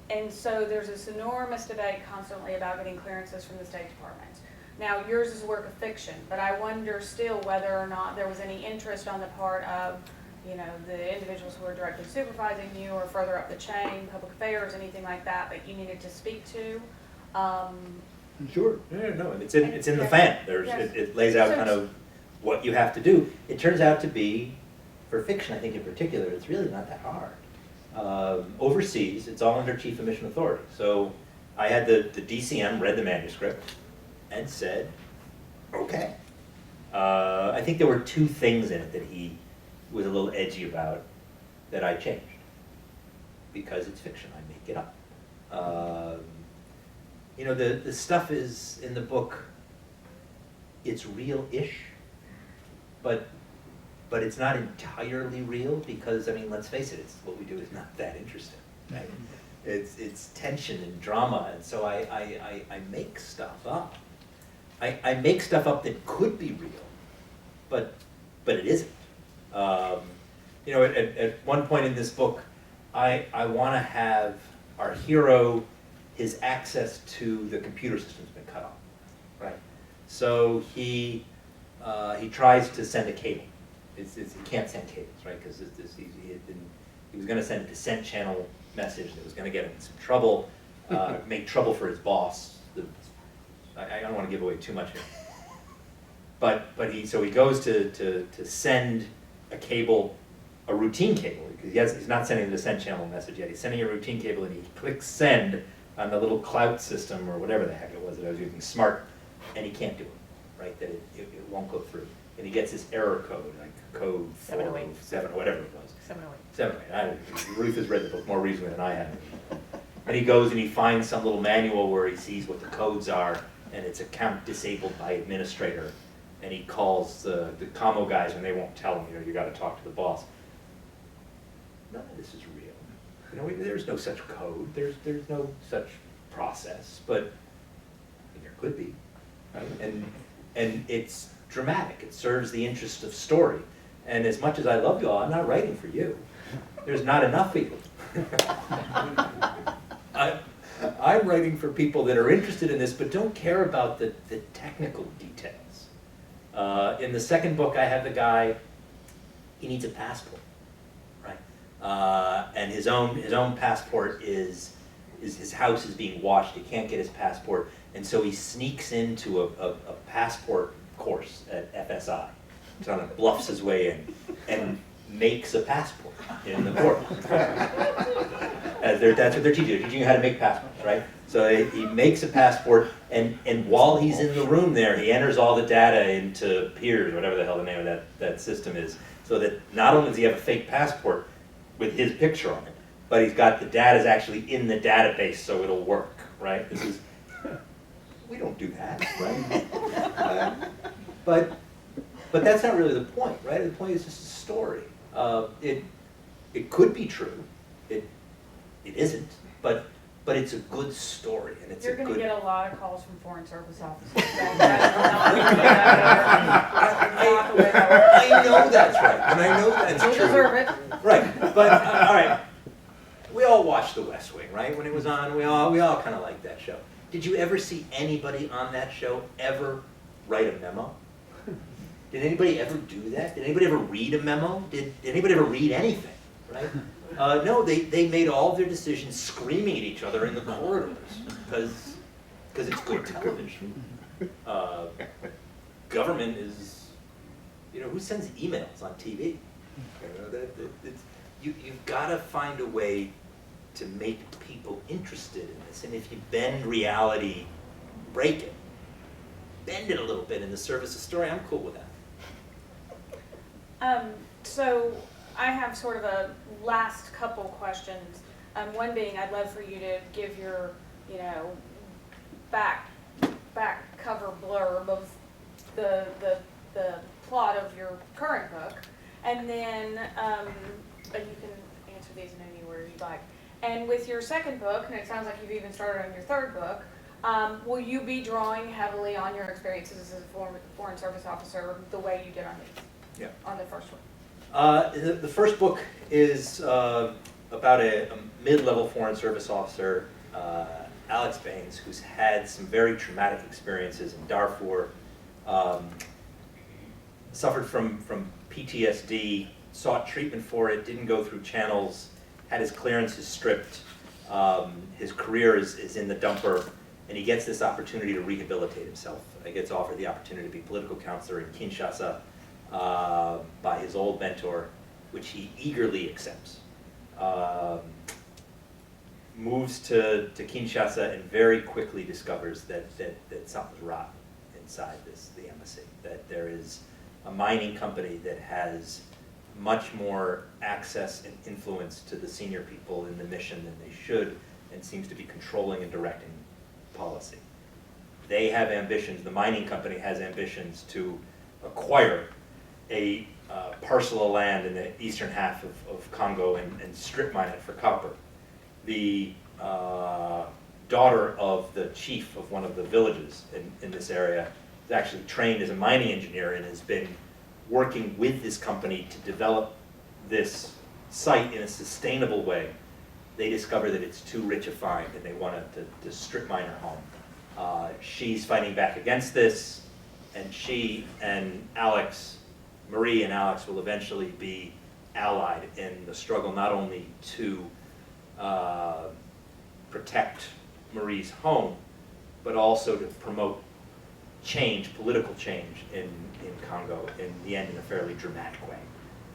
Speaker 1: And so there's this enormous debate constantly about getting clearances from the State Department. Now, yours is a work of fiction, but I wonder still whether or not there was any interest on the part of, you know, the individuals who are directly supervising you or further up the chain, public affairs, anything like that, that you needed to speak to.
Speaker 5: Sure.
Speaker 2: No, and it's in the fan.
Speaker 1: Yes.
Speaker 2: It lays out
Speaker 1: So
Speaker 2: kind of what you have to do. It turns out to be, for fiction I think in particular, it's really not that hard. Overseas, it's all under Chief of Mission Authority. So I had the DCM read the manuscript and said, okay. I think there were two things in it that he was a little edgy about that I changed. Because it's fiction, I make it up. You know, the stuff is in the book, it's real-ish, but it's not entirely real because, I mean, let's face it, it's what we do is not that interesting, right? It's tension and drama, and so I make stuff up. I make stuff up that could be real, but it isn't. You know, at one point in this book, I want to have our hero, his access to the computer system's been cut off, right? So he tries to send a cable. He can't send cables, right? Because he was going to send a descent channel message that was going to get him in some trouble, make trouble for his boss. I don't want to give away too much here. But he goes to send a cable, a routine cable, because he's not sending the descent channel message yet. He's sending a routine cable, and he clicks send on the little cloud system or whatever the heck it was that I was using, smart, and he can't do it, right? That it won't go through. And he gets this error code, like code 407 or whatever it was. 708. Ruth has read the book more recently than I have. And he goes and he finds some little manual where he sees what the codes are, and it's account disabled by administrator. And he calls the commo guys, and they won't tell him, you know, you got to talk to the boss. None of this is real. You know, there's no such code. There's no such process, but there could be, right? And it's dramatic. It serves the interest of story. And as much as I love you all, I'm not writing for you. There's not enough people. I'm writing for people that are interested in this, but don't care about the technical details. In the second book, I have the guy. He needs a passport, right? And his own passport is his house is being watched. He can't get his passport, and so he sneaks into a passport course at FSI. So he bluffs his way in and makes a passport in the court. That's what they're teaching you. They're teaching you how to make passports, right? So he makes a passport, and while he's in the room there, he enters all the data into Peers, whatever the hell the name of that system is, so that not only does he have a fake passport with his picture on it, but he's got the data's actually in the database, so it'll work, right? We don't do that, right? But that's not really the point, right? The point is just a story. It could be true. It isn't, but it's a good story, and it's
Speaker 1: You're
Speaker 2: a
Speaker 1: going
Speaker 2: good.
Speaker 1: to get a lot of calls from Foreign Service officers.
Speaker 2: I know that's right, and I know that's
Speaker 1: You
Speaker 2: true.
Speaker 1: deserve it.
Speaker 2: Right, but all right. We all watched The West Wing, right? When it was on, we all kind of liked that show. Did you ever see anybody on that show ever write a memo? Did anybody ever do that? Did anybody ever read a memo? Did anybody ever read anything? Right? No, they made all their decisions screaming at each other in the corridors because it's good television. Government is, who sends emails on TV? You've got to find a way to make people interested in this, and if you bend reality, break it. Bend it a little bit in the service of story. I'm cool with that.
Speaker 1: So I have sort of a last couple questions. One being, I'd love for you to give your, back cover blurb of the plot of your current book, and then you can answer these in any order you'd like. And with your second book, and it sounds like you've even started on your third book, will you be drawing heavily on your experiences as a foreign service officer the way you did on these?
Speaker 2: Yeah.
Speaker 1: On the first one.
Speaker 2: The first book is about a mid-level foreign service officer, Alex Baines, who's had some very traumatic experiences in Darfur, suffered from PTSD, sought treatment for it, didn't go through channels, had his clearances stripped, his career is in the dumper, and he gets this opportunity to rehabilitate himself. He gets offered the opportunity to be political counselor in Kinshasa by his old mentor, which he eagerly accepts. Moves to Kinshasa and very quickly discovers that something's rotten inside the embassy, that there is a mining company that has much more access and influence to the senior people in the mission than they should, and seems to be controlling and directing policy. They have ambitions, the mining company has ambitions to acquire a parcel of land in the eastern half of Congo and strip mine it for copper. The daughter of the chief of one of the villages in this area is actually trained as a mining engineer and has been working with this company to develop this site in a sustainable way. They discover that it's too rich a find and they want to strip mine her home. She's fighting back against this, and she and Alex, Marie and Alex, will eventually be allied in the struggle not only to protect Marie's home, but also to promote change, political change in Congo, in the end in a fairly dramatic way.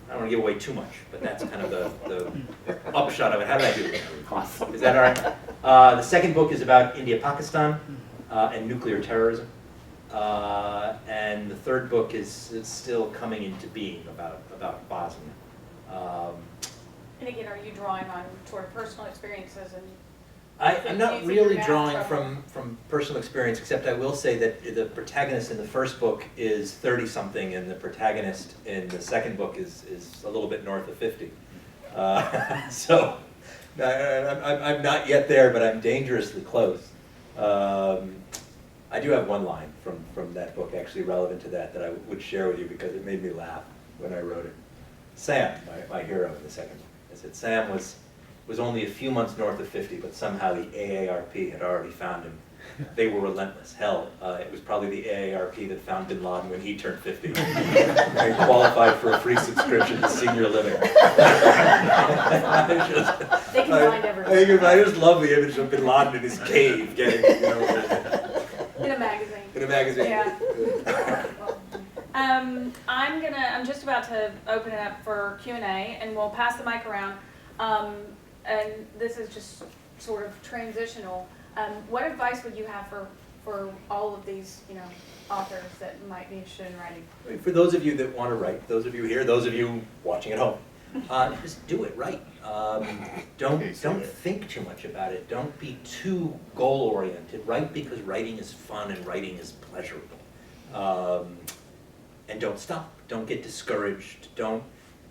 Speaker 2: I don't want to give away too much, but that's kind of the upshot of it. How did I do?
Speaker 3: Awesome.
Speaker 2: Is that all right? The second book is about India-Pakistan and nuclear terrorism. And the third book is still coming into being about Bosnia.
Speaker 1: And again, are you drawing on sort of personal experiences and?
Speaker 2: I'm not really drawing from personal experience, except I will say that the protagonist in the first book is 30-something, and the protagonist in the second book is a little bit north of 50. So I'm not yet there, but I'm dangerously close. I do have one line from that book actually relevant to that I would share with you because it made me laugh when I wrote it. Sam, my hero in the second book, I said, Sam was only a few months north of 50, but somehow the AARP had already found him. They were relentless. Hell, it was probably the AARP that found Bin Laden when he turned 50 and qualified for a free subscription to senior living.
Speaker 1: They can find everything.
Speaker 2: I just love the image of Bin Laden in his cave getting,
Speaker 1: In a magazine.
Speaker 2: in a magazine.
Speaker 1: Yeah. I'm just about to open it up for Q&A, and we'll pass the mic around. And this is just sort of transitional. What advice would you have for all of these, authors that might be interested in writing?
Speaker 2: For those of you that want to write, those of you here, those of you watching at home, just do it right. Don't think too much about it. Don't be too goal-oriented. Write because writing is fun and writing is pleasurable. And don't stop. Don't get discouraged. Don't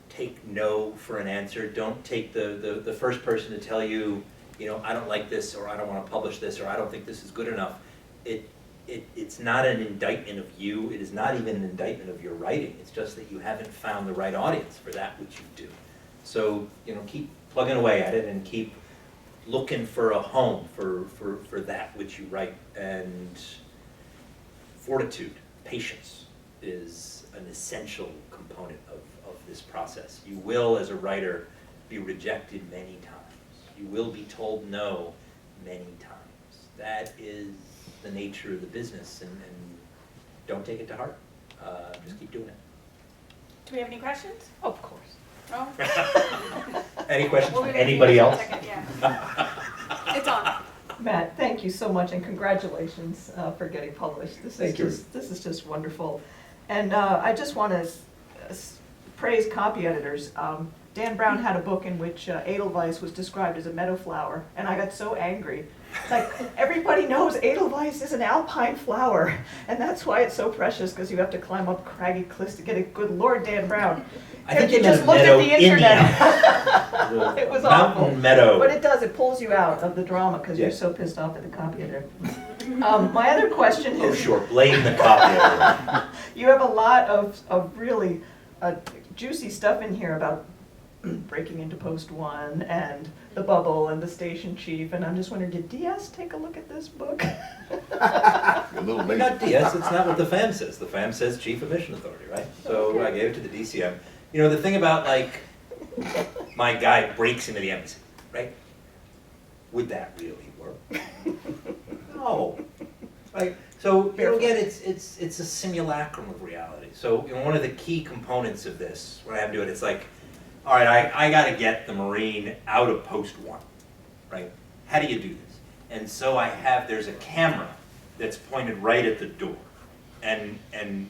Speaker 2: take no for an answer. Don't take the first person to tell you, I don't like this, or I don't want to publish this, or I don't think this is good enough. It's not an indictment of you. It is not even an indictment of your writing. It's just that you haven't found the right audience for that which you do. So, keep plugging away at it and keep looking for a home for that which you write. And fortitude, patience is an essential component of this process. You will, as a writer, be rejected many times. You will be told no many times. That is the nature of the business, and don't take it to heart. Just keep doing it.
Speaker 1: Do we have any questions?
Speaker 3: Of course.
Speaker 1: No?
Speaker 2: Any questions
Speaker 1: We'll
Speaker 2: from
Speaker 1: be with you
Speaker 2: anybody
Speaker 1: in a
Speaker 2: else?
Speaker 1: second, yeah. It's on.
Speaker 3: Matt, thank you so much, and congratulations for getting published. This
Speaker 2: Thank you.
Speaker 3: This is just wonderful. And I just want to praise copy editors. Dan Brown had a book in which Edelweiss was described as a meadow flower, and I got so angry. It's like, everybody knows Edelweiss is an alpine flower, and that's why it's so precious, because you have to climb up craggy cliffs to get it. Good Lord, Dan Brown.
Speaker 2: I think
Speaker 3: you
Speaker 2: you
Speaker 3: just
Speaker 2: meant a
Speaker 3: looked at
Speaker 2: meadow
Speaker 3: the
Speaker 2: in the
Speaker 3: internet. It was awful.
Speaker 2: Mountain meadow.
Speaker 3: But it does, it pulls you out of the drama, because you're
Speaker 2: Yeah.
Speaker 3: so pissed off at the copy editor. My other question
Speaker 2: Oh,
Speaker 3: is,
Speaker 2: sure, blame the copy editor.
Speaker 3: you have a lot of really juicy stuff in here about breaking into post one and the bubble and the station chief, and I'm just wondering, did DS take a look at this book?
Speaker 4: A little late.
Speaker 2: Not DS, it's not what the FAM says. The FAM says Chief of Mission Authority, right? So I gave it to the DCM. You know, the thing about like, my guy breaks into the embassy, right? Would that really work? No. Right? So, you know, again, it's a simulacrum of reality. So, you know, one of the key components of this, when I have to do it, it's like, all right, I gotta get the Marine out of post one, right? How do you do this? And so there's a camera that's pointed right at the door. And then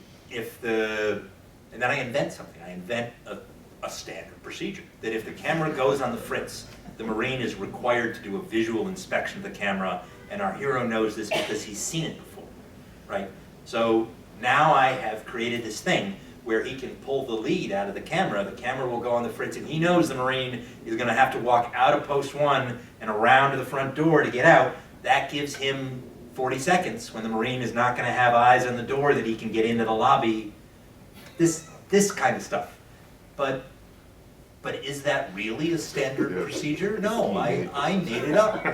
Speaker 2: I invent something. I invent a standard procedure, that if the camera goes on the fritz, the Marine is required to do a visual inspection of the camera, and our hero knows this because he's seen it before, right? So now I have created this thing where he can pull the lead out of the camera will go on the fritz, and he knows the Marine is gonna have to walk out of post one and around to the front door to get out. That gives him 40 seconds when the Marine is not gonna have eyes on the door that he can get into the lobby. This kind of stuff. But is that really a standard procedure? No, I made it up.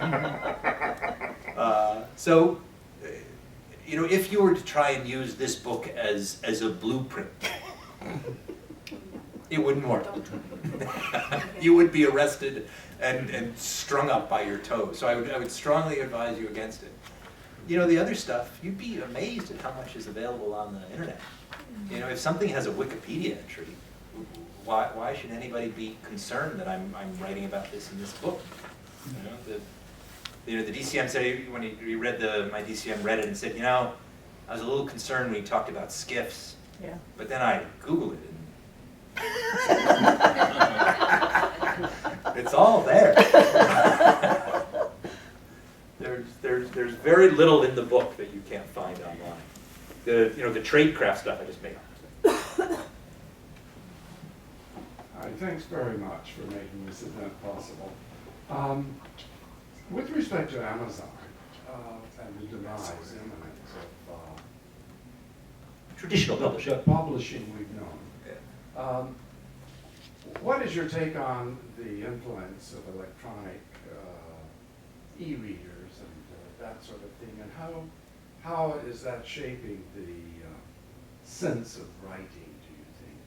Speaker 2: So, you know, if you were to try and use this book as a blueprint, it wouldn't work. You would be arrested and strung up by your toes. So I would strongly advise you against it. You know, the other stuff, you'd be amazed at how much is available on the internet. You know, if something has a Wikipedia entry, why should anybody be concerned that I'm writing about this in this book? You know, the DCM said, when he read my DCM read it and said, you know, I was a little concerned when he talked about skiffs,
Speaker 3: Yeah.
Speaker 2: but then I Googled it and it's all there. There's very little in the book that you can't find online. The tradecraft stuff I just made up.
Speaker 6: Hi, thanks very much for making this event possible. With respect to Amazon and the demise imminent of
Speaker 2: Traditional publishing.
Speaker 6: the publishing we've known, what is your take on the influence of electronic e-readers and that sort of thing, and how is that shaping the sense of writing, do you think,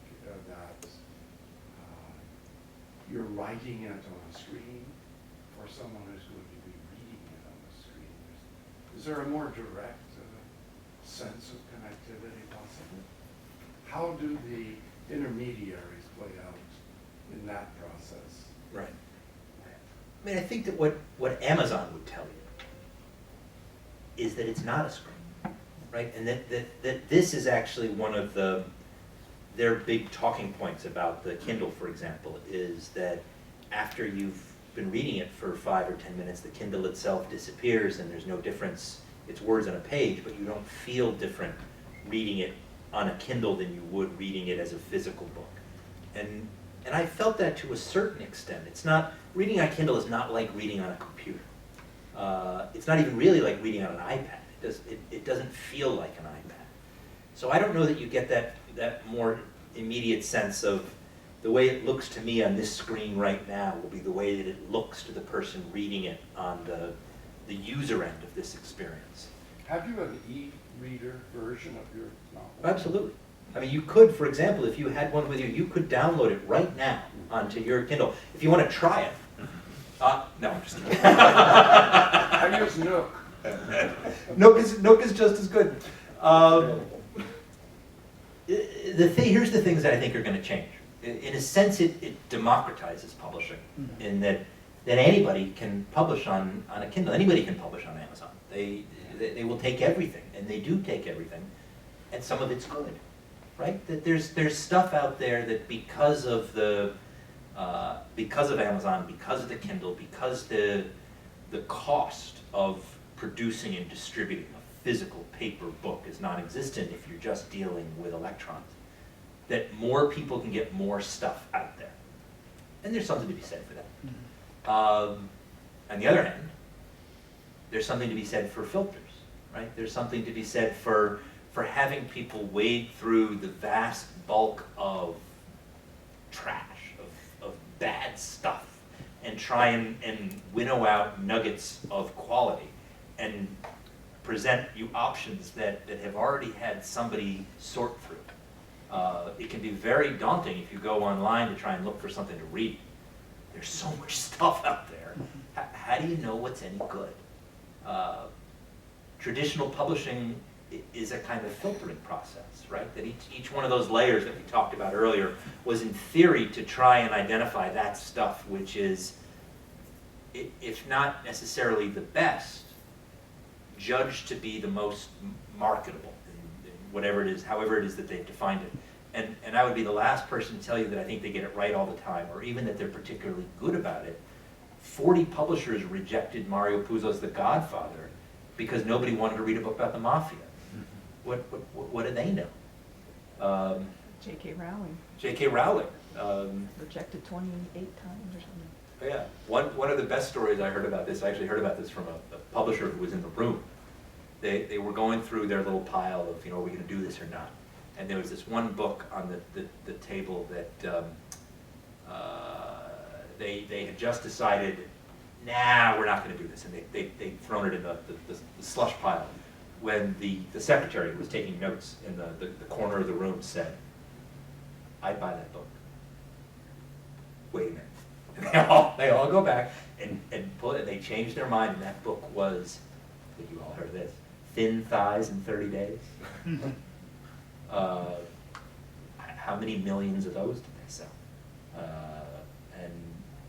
Speaker 6: that you're writing it on a screen for someone who's going to be reading it on the screen? Is there a more direct sense of connectivity possible? How do the intermediaries play out in that process?
Speaker 2: Right. I mean, I think that what Amazon would tell you is that it's not a screen, right? And that this is actually one of their big talking points about the Kindle, for example, is that after you've been reading it for 5 or 10 minutes, the Kindle itself disappears and there's no difference. It's words on a page, but you don't feel different reading it on a Kindle than you would reading it as a physical book. And I felt that to a certain extent. It's not, reading on Kindle is not like reading on a computer. It's not even really like reading on an iPad. It doesn't feel like an iPad. So I don't know that you get that more immediate sense of the way it looks to me on this screen right now will be the way that it looks to the person reading it on the user end of this experience.
Speaker 6: Have you an e-reader version of your novel?
Speaker 2: Absolutely. I mean, you could, for example, if you had one with you, you could download it right now onto your Kindle. If you want to try it. No, I'm just kidding.
Speaker 6: I use Nook.
Speaker 2: Nook is just as good. Here's the things that I think are going to change. In a sense, it democratizes publishing in that anybody can publish on a Kindle. Anybody can publish on Amazon. They will take everything, and they do take everything, and some of it's good, right? That there's stuff out there that because of Amazon, because of the Kindle, because the cost of producing and distributing a physical paper book is non-existent if you're just dealing with electrons, that more people can get more stuff out there. And there's something to be said for that. On the other hand, there's something to be said for filters, right? There's something to be said for having people wade through the vast bulk of trash, of bad stuff and try and winnow out nuggets of quality and present you options that have already had somebody sort through. It can be very daunting if you go online to try and look for something to read. There's so much stuff out there. How do you know what's any good? Traditional publishing is a kind of filtering process, right? That each one of those layers that we talked about earlier was in theory to try and identify that stuff which is, if not necessarily the best, judged to be the most marketable, in whatever it is, however it is that they've defined it. And I would be the last person to tell you that I think they get it right all the time, or even that they're particularly good about it. 40 publishers rejected Mario Puzo's The Godfather because nobody wanted to read a book about the mafia. What do they know?
Speaker 3: J.K. Rowling.
Speaker 2: J.K. Rowling.
Speaker 3: Rejected 28 times or something.
Speaker 2: Yeah, one of the best stories I heard about this, I actually heard about this from a publisher who was in the room. They were going through their little pile of, are we going to do this or not? And there was this one book on the table that they had just decided, nah, we're not going to do this. And they'd thrown it in the slush pile. When the secretary who was taking notes in the corner of the room said, I'd buy that book. Wait a minute. And they all go back and pull it, and they change their mind, and that book was, I think you all heard this, Thin Thighs in 30 Days. How many millions of those did they sell?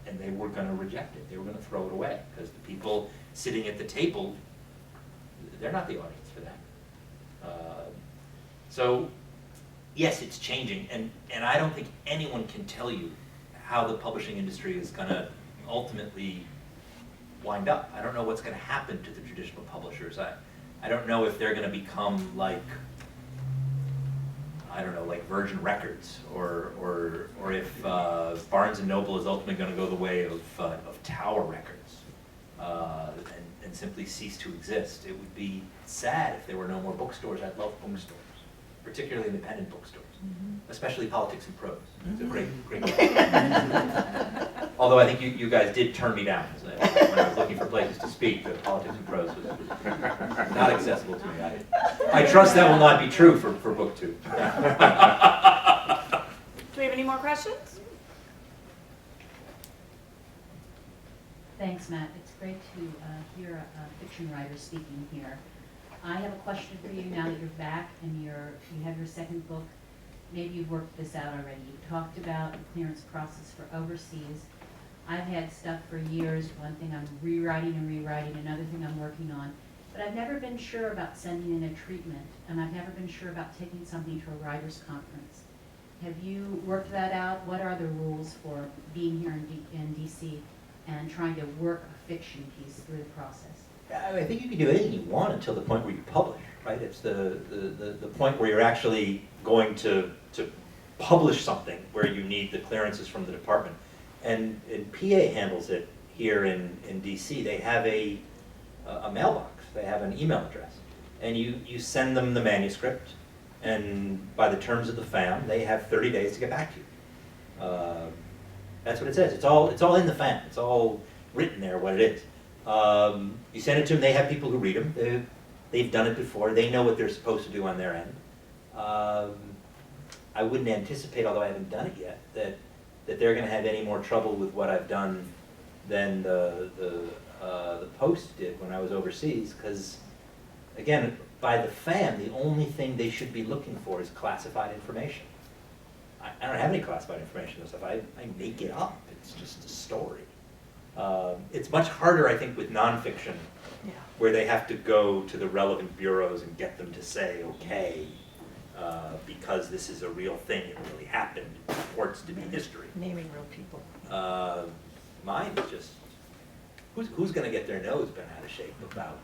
Speaker 2: And they were going to reject it. They were going to throw it away, because the people sitting at the table, they're not the audience for that. So, yes, it's changing, and I don't think anyone can tell you how the publishing industry is going to ultimately wind up. I don't know what's going to happen to the traditional publishers. I don't know if they're going to become like, I don't know, like Virgin Records, or if Barnes & Noble is ultimately going to go the way of Tower Records and simply cease to exist. It would be sad if there were no more bookstores. I love bookstores, particularly independent bookstores, especially Politics and Prose. It's a great book. Although I think you guys did turn me down when I was looking for places to speak. The Politics and Prose was not accessible to me. I trust that will not be true for book 2.
Speaker 1: Do we have any more questions?
Speaker 7: Thanks, Matt. It's great to hear a fiction writer speaking here. I have a question for you now that you're back and you have your second book. Maybe you've worked this out already. You talked about the clearance process for overseas. I've had stuff for years. One thing I'm rewriting, another thing I'm working on. But I've never been sure about sending in a treatment, and I've never been sure about taking something to a writer's conference. Have you worked that out? What are the rules for being here in DC and trying to work a fiction piece through the process?
Speaker 2: I think you can do anything you want until the point where you publish, right? It's the point where you're actually going to publish something where you need the clearances from the department. And PA handles it here in DC. They have a mailbox. They have an email address. And you send them the manuscript, and by the terms of the FAM, they have 30 days to get back to you. That's what it says. It's all in the FAM. It's all written there, what it is. You send it to them, they have people who read them. They've done it before. They know what they're supposed to do on their end. I wouldn't anticipate, although I haven't done it yet, that they're going to have any more trouble with what I've done than the Post did when I was overseas, because, again, by the FAM, the only thing they should be looking for is classified information. I don't have any classified information and stuff. I make it up. It's just a story. It's much harder, I think, with nonfiction, where they have to go to the relevant bureaus and get them to say, okay, because this is a real thing, it really happened, it purports to be history.
Speaker 3: Naming real people.
Speaker 2: Mine is just, who's going to get their nose bent out of shape about,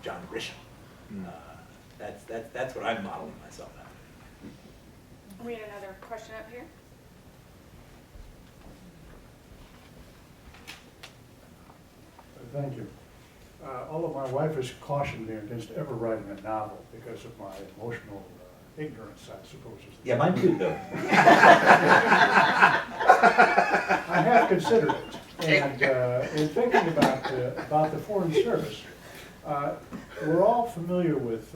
Speaker 2: John Grisham? That's what I'm modeling myself after.
Speaker 1: We had another question up here.
Speaker 5: Thank you. Although my wife has cautioned me against ever writing a novel because of my emotional ignorance, I suppose.
Speaker 2: Yeah, mine too, though.
Speaker 5: I have considered it, and in thinking about the Foreign Service, we're all familiar with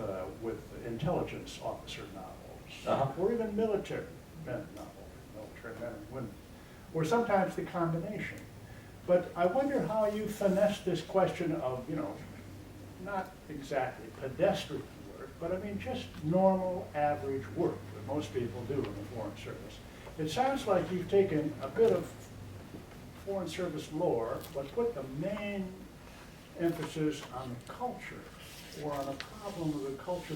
Speaker 5: intelligence officer novels, or even military men novels, military men and women, or sometimes the combination. But I wonder how you finesse this question of, not exactly pedestrian work, but I mean just normal, average work that most people do in the Foreign Service. It sounds like you've taken a bit of Foreign Service lore, but put the main emphasis on the culture, or on a problem of the culture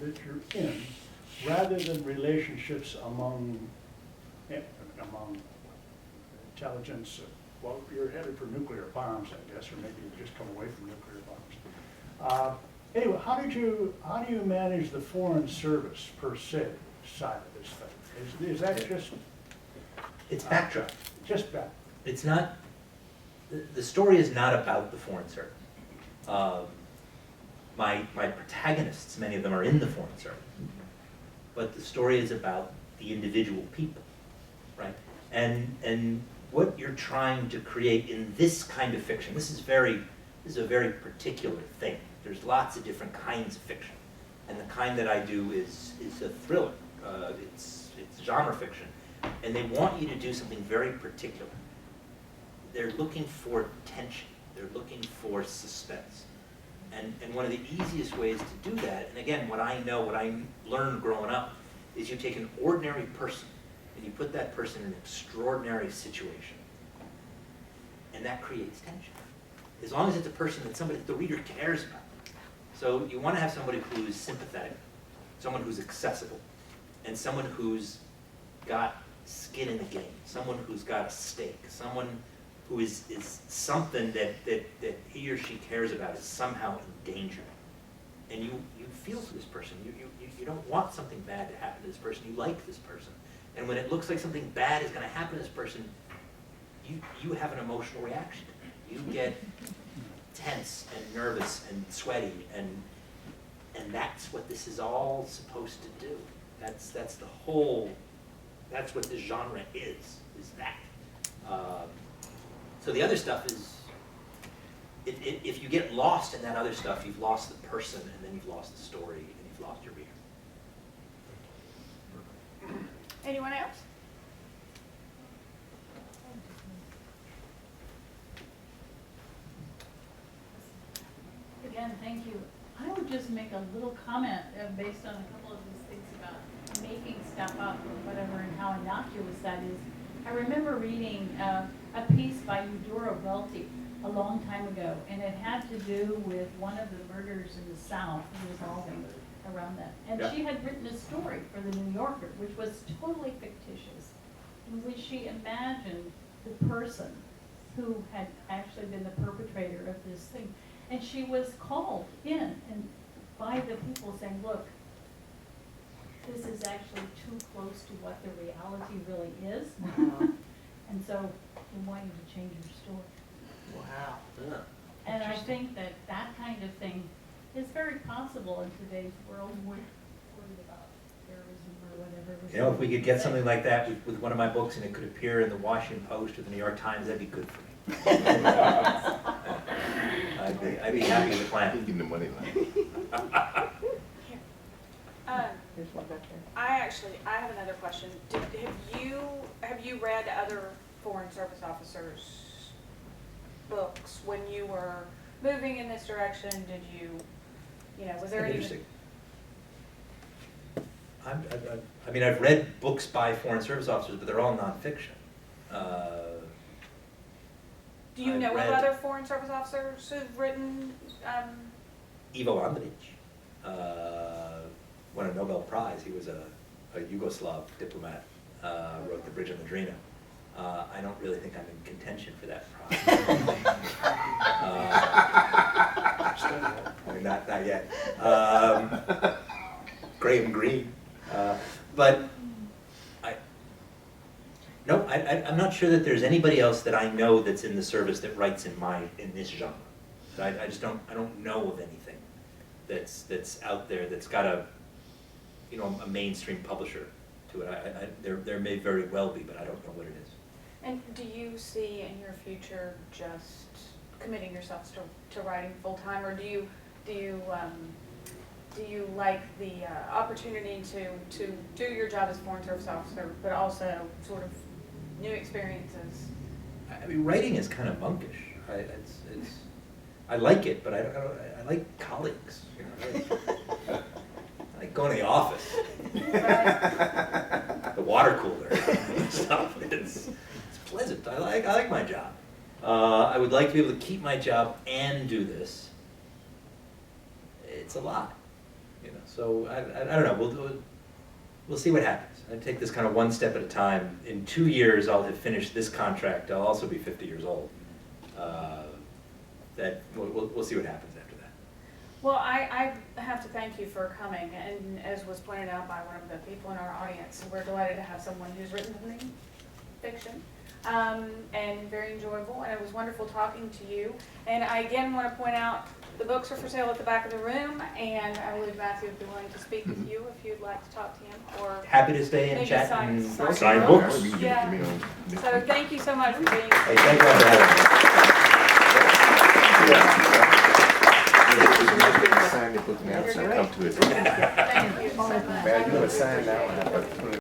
Speaker 5: that you're in, rather than relationships among intelligence. Well, you're headed for nuclear bombs, I guess, or maybe you've just come away from nuclear bombs. Anyway, how do you manage the Foreign Service per se side of this thing? Is that just?
Speaker 2: It's backdrop.
Speaker 5: Just back.
Speaker 2: It's not, the story is not about the Foreign Service. My protagonists, many of them are in the Foreign Service, but the story is about the individual people, right? And what you're trying to create in this kind of fiction, this is a very particular thing. There's lots of different kinds of fiction, and the kind that I do is a thriller. It's genre fiction, and they want you to do something very particular. They're looking for tension. They're looking for suspense. And one of the easiest ways to do that, and again, what I learned growing up, is you take an ordinary person and you put that person in an extraordinary situation. And that creates tension. As long as it's a person that the reader cares about. So you want to have somebody who's sympathetic, someone who's accessible, and someone who's got skin in the game, someone who's got a stake, someone who is something that he or she cares about is somehow in danger. And you feel for this person. You don't want something bad to happen to this person. You like this person. And when it looks like something bad is going to happen to this person, you have an emotional reaction. You get tense and nervous and sweaty, and that's what this is all supposed to do. That's what this genre is that. So the other stuff is, if you get lost in that other stuff, you've lost the person, and then you've lost the story, and you've lost your reader.
Speaker 1: Anyone else?
Speaker 8: Again, thank you. I would just make a little comment based on a couple of these things about making stuff up or whatever and how innocuous that is. I remember reading a piece by Eudora Welty a long time ago, and it had to do with one of the murders in the South resolving around that. And
Speaker 2: Yeah.
Speaker 8: she had written a story for the New Yorker, which was totally fictitious, in which she imagined the person who had actually been the perpetrator of this thing. And she was called in and by the people saying, look, this is actually too close to what the reality really is. And so we want you to change your story.
Speaker 3: Wow.
Speaker 2: Yeah.
Speaker 8: And I think that that kind of thing is very possible in today's world. We're worried about terrorism or whatever.
Speaker 2: You know, if we could get something like that with one of my books and it could appear in the Washington Post or the New York Times, that'd be good for me. I'd be happy with the plan.
Speaker 4: Getting the money line.
Speaker 3: Here's one back there.
Speaker 1: I have another question. Have you read other Foreign Service officers' books when you were moving in this direction? Did you was there any?
Speaker 2: Interesting. I mean, I've read books by Foreign Service officers, but they're all nonfiction.
Speaker 1: Do you
Speaker 2: I've
Speaker 1: know
Speaker 2: read-
Speaker 1: of other Foreign Service officers who've written?
Speaker 2: Ivo Andrić won a Nobel Prize. He was a Yugoslav diplomat, wrote The Bridge on the Drina. I don't really think I'm in contention for that prize. I mean, not yet. Graham Greene. But I'm not sure that there's anybody else that I know that's in the service that writes in this genre. I don't know of anything that's out there that's got a mainstream publisher to it. There may very well be, but I don't know what it is.
Speaker 1: And do you see in your future just committing yourselves to writing full-time, or do you like the opportunity to do your job as Foreign Service officer, but also sort of new experiences?
Speaker 2: I mean, writing is kind of monkish. I like it, but I like colleagues. You know, I like going to the office, the water cooler stuff. It's pleasant. I like my job. I would like to be able to keep my job and do this. It's a lot, you know. So I don't know. We'll see what happens. I take this kind of one step at a time. In 2 years, I'll have finished this contract. I'll also be 50 years old. We'll see what happens after that.
Speaker 1: Well, I have to thank you for coming, and as was pointed out by one of the people in our audience, we're delighted to have someone who's written something fiction, and very enjoyable, and it was wonderful talking to you. And I again want to point out, the books are for sale at the back of the room, and I believe Matthew would be willing to speak with you if you'd like to talk to him, or
Speaker 2: Happy to stay and
Speaker 1: maybe
Speaker 2: chat
Speaker 1: sign
Speaker 2: and sign books.
Speaker 4: You can give it to me on next
Speaker 1: So
Speaker 4: week.
Speaker 1: thank you so much for being here.
Speaker 2: Hey, thank you for having me.
Speaker 4: Sign the book now, so come to it.
Speaker 1: Thank you so much.
Speaker 4: Man, you would sign now, but